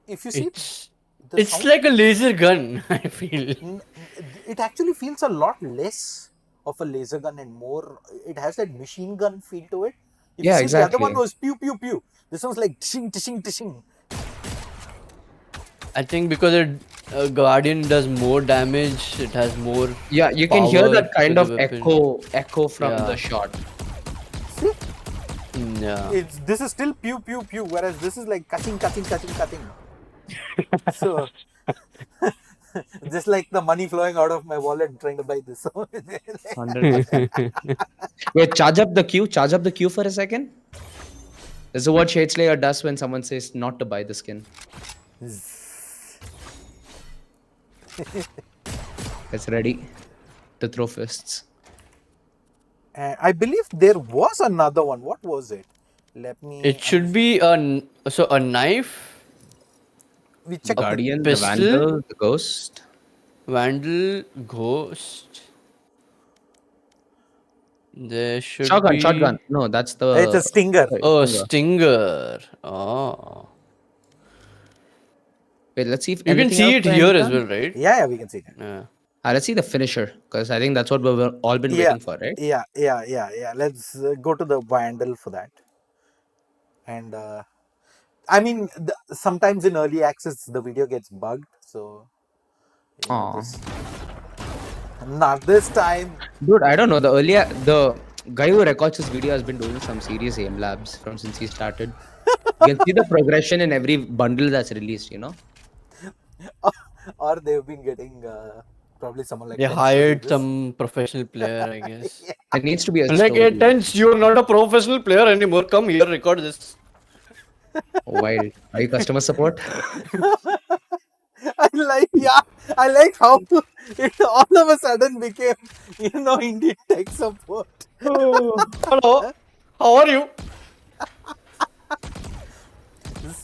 if you see It's the it's sound, like a laser gun. I feel. it actually feels a lot less of a laser gun and more. It has that machine gun feel to it. If you Yeah, see, the other one exactly. was pew pew pew. This one's like tishing tishing tishing. I think because Guardian does more damage, it has more Yeah, you can hear power that to kind the of weapon. echo from the Yeah. shot. See, Yeah. it's this is still pew pew pew, whereas this is like cutting cutting cutting cutting. So just like the money flowing out of my wallet trying to buy this. 100%. Wait, charge up the queue. Charge up the queue for a second. This is what Shadeslayer does when someone says not to buy the skin. It's ready to throw fists. I believe there was another one. What was it? Let me. It should be a knife, We The check a the. Guardian, the pistol, Vandal, the Ghost. vandal, ghost. There should Shotgun, shotgun. be No, that's It's a the stinger. a stinger. stinger. Oh. Wait, let's see if You can anything see else it for here as Enter. well, right? Yeah, we can see that. Yeah. Let's see the finisher, because I think that's what we've all been Yeah, waiting for, right? yeah. Let's go to the Vandal for that. And I mean, sometimes in early access the video gets bugged, so Aw. this not this time. Dude, I don't know. The guy who records this video has been doing some serious aim labs from since he started. You can see the progression in every bundle that's released, you know? Or they've been getting probably someone like They Tense to do hired this. some professional player, I guess. Yeah. There needs to be a Like, hey, story. Tense, you're not a professional player anymore. Come here, record this. Wild. Are you customer support? I like how it all of a sudden became Indian tech support. Oh, hello. How are you?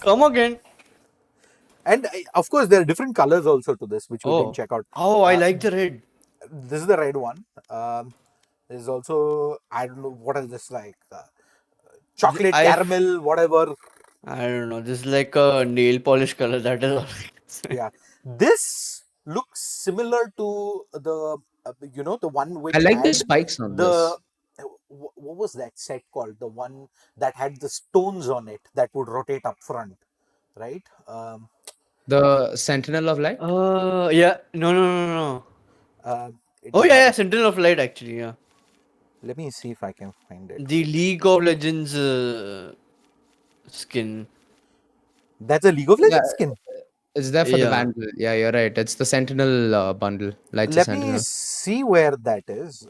Come again. And of course, there are different colors also to this, which we didn't Oh. check out. Oh, I like the red. This is the red one. There's also, I don't know, what is this like? Chocolate I caramel, whatever. I don't know. This is like a nail polish color. That is all. Yeah. This looks similar to the one I which like the had spikes on the, this. what was that set called? The one that had the stones on it that would rotate up front, right? The Sentinel of Light. Yeah. No. It Oh did yeah, have yeah. it. Sentinel of Light actually. Yeah. Let me see if I can find it. The League of Legends skin. That's a League of Yeah, Legends skin. it's there for the Yeah. Vandal. Yeah, you're right. It's the Sentinel bundle. Lights a Let me Sentinel. see where that is.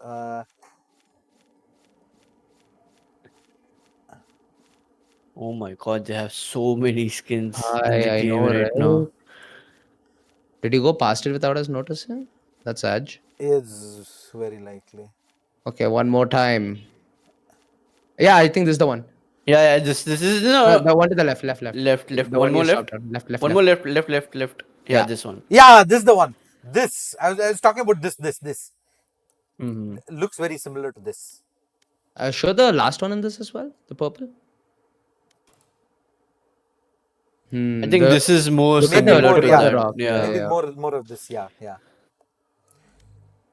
Oh my god, they have so many skins in the I game know, right right? now. Did you go past it without us noticing? That's Edge. Is very likely. Okay, one more time. Yeah, I think this is the one. Yeah. This is The one to the left, left, left. left. The One one you more stopped left. on. Left, left, One more left. left. Yeah, Yeah. this one. Yeah, this is the one. This I was talking about this. Mm-hmm. Looks very similar to this. Show the last one in this as well. The purple. I Hmm. think this is more Look at the Maybe similar more, look to at yeah. the that. rock. Yeah, Yeah. Maybe yeah. more of this, yeah.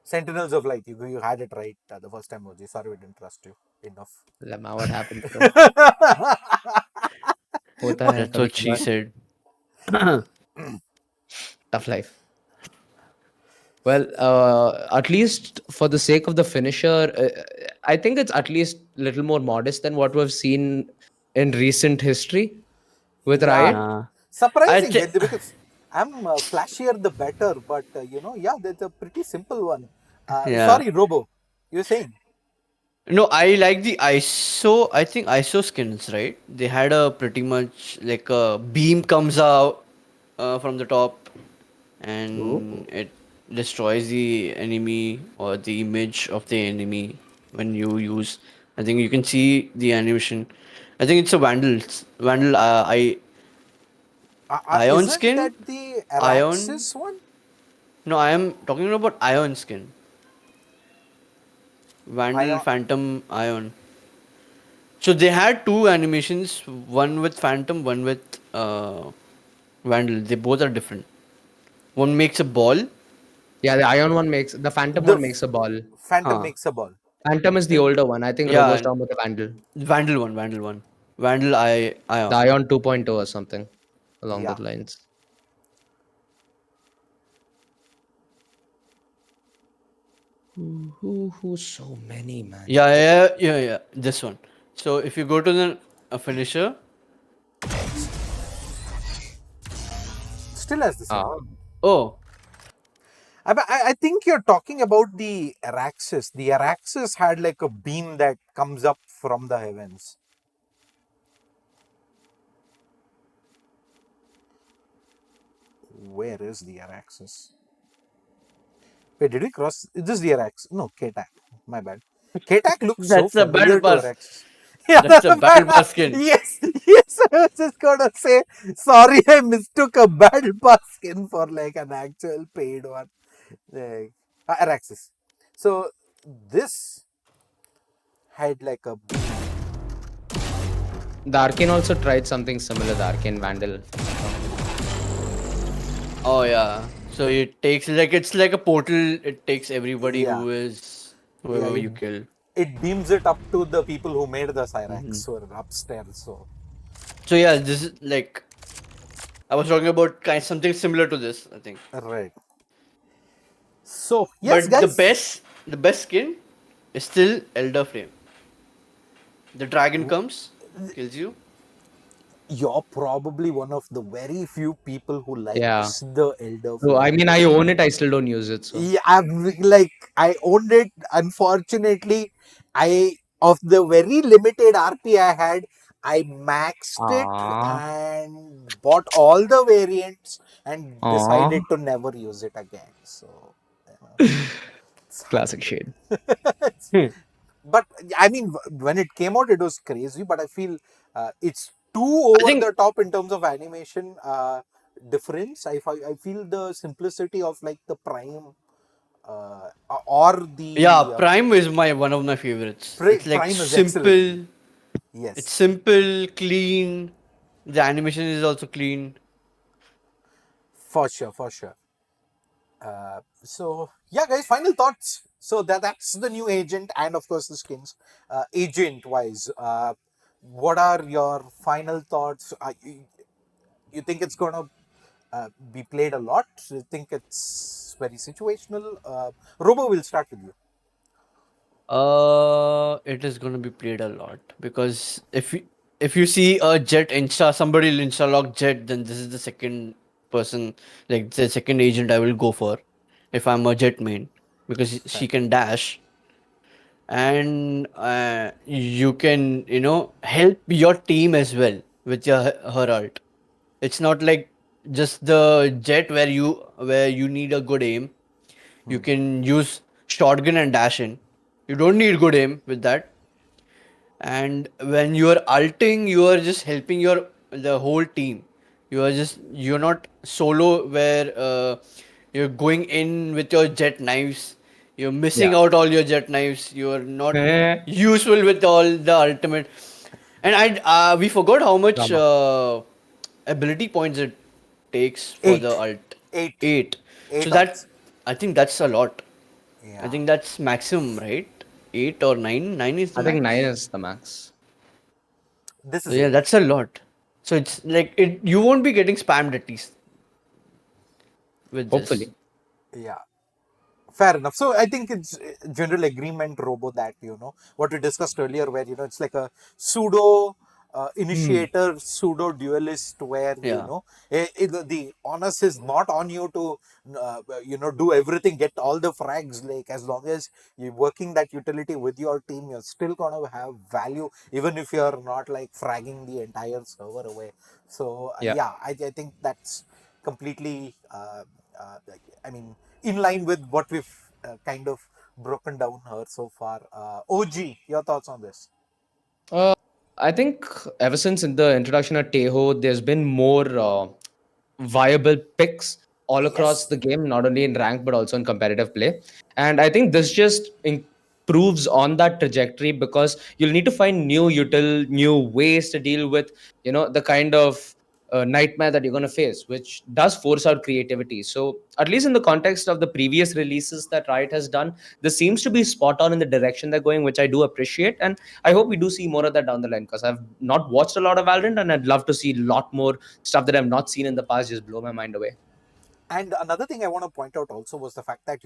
Sentinels of Light. You had it right the first time, Moji. Sorry we didn't trust you enough. Lemma, what happened, bro? होता है That's कभी what she कभार. said. Tough life. Well, at least for the sake of the finisher, I think it's at least a little more modest than what we've seen in recent history with Yeah, Riot. Yeah. I surprising think because I'm flashier the better, but yeah, that's a pretty simple one. yeah. Sorry, Robo, you're saying? No, I like the ISO. I think ISO skins, right? They had a pretty much like a beam comes out from the top, and it destroys the enemy or the image of the enemy when you use. I think you can see the animation. I think it's a vandal. Ion Isn't skin. that the Ion. Araxis one? No, I am talking about Ion skin. Vandal Ion. Phantom Ion. So they had two animations, one with Phantom, one with Vandal. They both are different. One makes a ball. Yeah, the Ion one makes the Phantom The one makes a ball. Phantom Huh. makes a ball. Phantom is the The- older one. I think Yeah, Robo's and talking about the Vandal. Vandal one, Vandal one. Vandal The Ion. Ion 2.0 or something along yeah. those lines. Who's so many, man? Yeah. This one. So if you go to the finisher, Still has the same. Ah, oh, I think you're talking about the Araxis. The Araxis had like a beam that comes up from the heavens. Where is the Araxis? Wait, did we cross? Is this the Araxis? No, K-Tac. My bad. K-Tac looks so that's a familiar battle to pass. Araxis. Yeah, That's a battle pass skin. yes, yes. I was just gonna say, sorry, I mistook a battle pass skin for like an actual paid one. Like, Araxis. So this had like a the Arcane also tried something similar. The Arcane Vandal. Oh yeah. So it takes like it's like a portal. It takes everybody yeah, who is yeah. whoever you kill. It beams it up to the people who made the Hmm. Cyrax who are upstairs. So So yeah, this is like I was talking about kind something similar to this. I think. right. So yes, But guys. the best skin is still Elder Flame. The dragon comes, kills you. You're probably one of the very few people who Yeah. likes the Elder So I Flame. mean, I own it. I still don't use it. So. Yeah, I owned it. Unfortunately, I of the very limited RP I had, I maxed it Ah. and bought all the variants and decided Ah. to never use it again. So you know, it's Classic hard. shade. Hmm. But I mean, when it came out, it was crazy. But I feel it's too I over think the top in terms of animation difference. I feel the simplicity of like the Prime or yeah, the Prime is my one of my favorites. It's like Prime is excellent. simple. It's Yes, simple, clean. The animation is also clean. for sure, for sure. So yeah, guys, final thoughts. So that's the new agent, and of course the skins. Agent wise, what are your final thoughts? You think it's gonna be played a lot? You think it's very situational? Robo, will start with you. It is gonna be played a lot because if you see a Jet insta somebody will insta lock Jet, then this is the second person, like the second agent I will go for if I'm a Jet main because Fair. she can dash and you can help your team as well with her ult. It's not like just the Jet where you need a good aim. You can use shotgun and dash in. You don't need good aim with that. And when you are ulting, you are just helping the whole team. You're not solo where you're going in with your jet knives. You're missing Yeah. out all your jet knives. You're not Eh. useful with all the ultimate. And we forgot how much Drama. ability points it takes for the Eight, ult. eight, 8. So eight that odds. I think that's a lot. I Yeah, think that's maximum, right? 8 or 9. 9 is the I think max. 9 is the max. this So is yeah, eight. that's a lot. So it's like it you won't be getting spammed at least with this. Hopefully. Yeah. Fair enough. So I think it's general agreement, Robo, that what we discussed earlier, where it's like a pseudo Hmm. initiator, pseudo duelist, where Yeah. the onus is not on you to do everything, get all the frags. Like as long as you're working that utility with your team, you're still gonna have value, even if you're not like fragging the entire server away. So Yeah. yeah, I think that's completely. I mean in line with what we've kind of broken down here so far. OG, your thoughts on this? Uh, I think ever since in the introduction of Tejo, there's been more viable picks all across Yes. the game, not only in rank but also in competitive play. And I think this just proves on that trajectory, because you'll need to find new ways to deal with, the kind of nightmare that you're going to face, which does force out creativity. So at least in the context of the previous releases that Riot has done, this seems to be spot on in the direction they're going, which I do appreciate. And I hope we do see more of that down the line, because I've not watched a lot of Valorant, and I'd love to see a lot more stuff that I've not seen in the past just blow my mind away. And another thing I want to point out also was the fact that,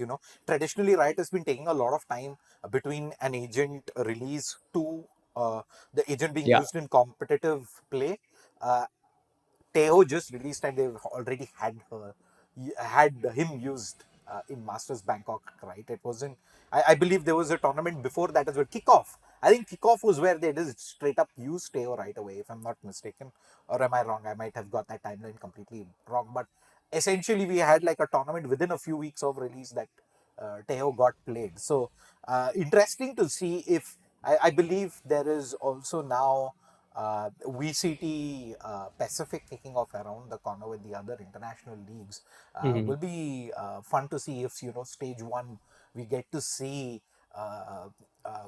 traditionally Riot has been taking a lot of time between an agent release to the agent being Yeah. used in competitive play. Uh, Teo just released and they've already had him used in Masters Bangkok, right? It wasn't. I believe there was a tournament before that as well. Kickoff. I think kickoff was where they just straight up used Teo right away, if I'm not mistaken. Or am I wrong? I might have got that timeline completely wrong. But essentially, we had like a tournament within a few weeks of release that Teo got played. So interesting to see if I believe there is also now VCT Pacific kicking off around the corner with the other international leagues. Will be fun to see if stage one we get to see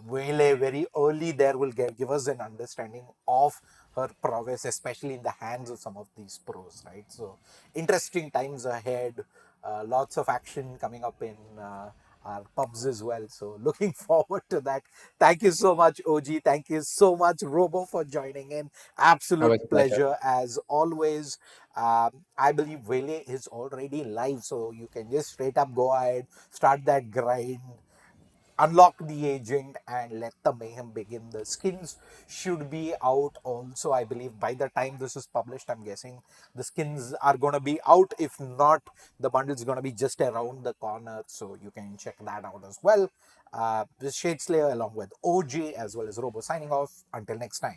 Waylay very early there will give us an understanding of her prowess, especially in the hands of some of these pros, right? So interesting times ahead. Lots of action coming up in our pubs as well. So looking forward to that. Thank you so much, OG. Thank you so much, Robo, for joining in. Absolute Always a pleasure. pleasure as always. I believe Waylay is already live, so you can just straight up go ahead, start that grind, unlock the agent, and let the mayhem begin. The skins should be out also, I believe, by the time this is published. I'm guessing the skins are going to be out. If not, the bundle is going to be just around the corner, so you can check that out as well. This Shade Slayer along with OJ as well as Robo signing off. Until next time.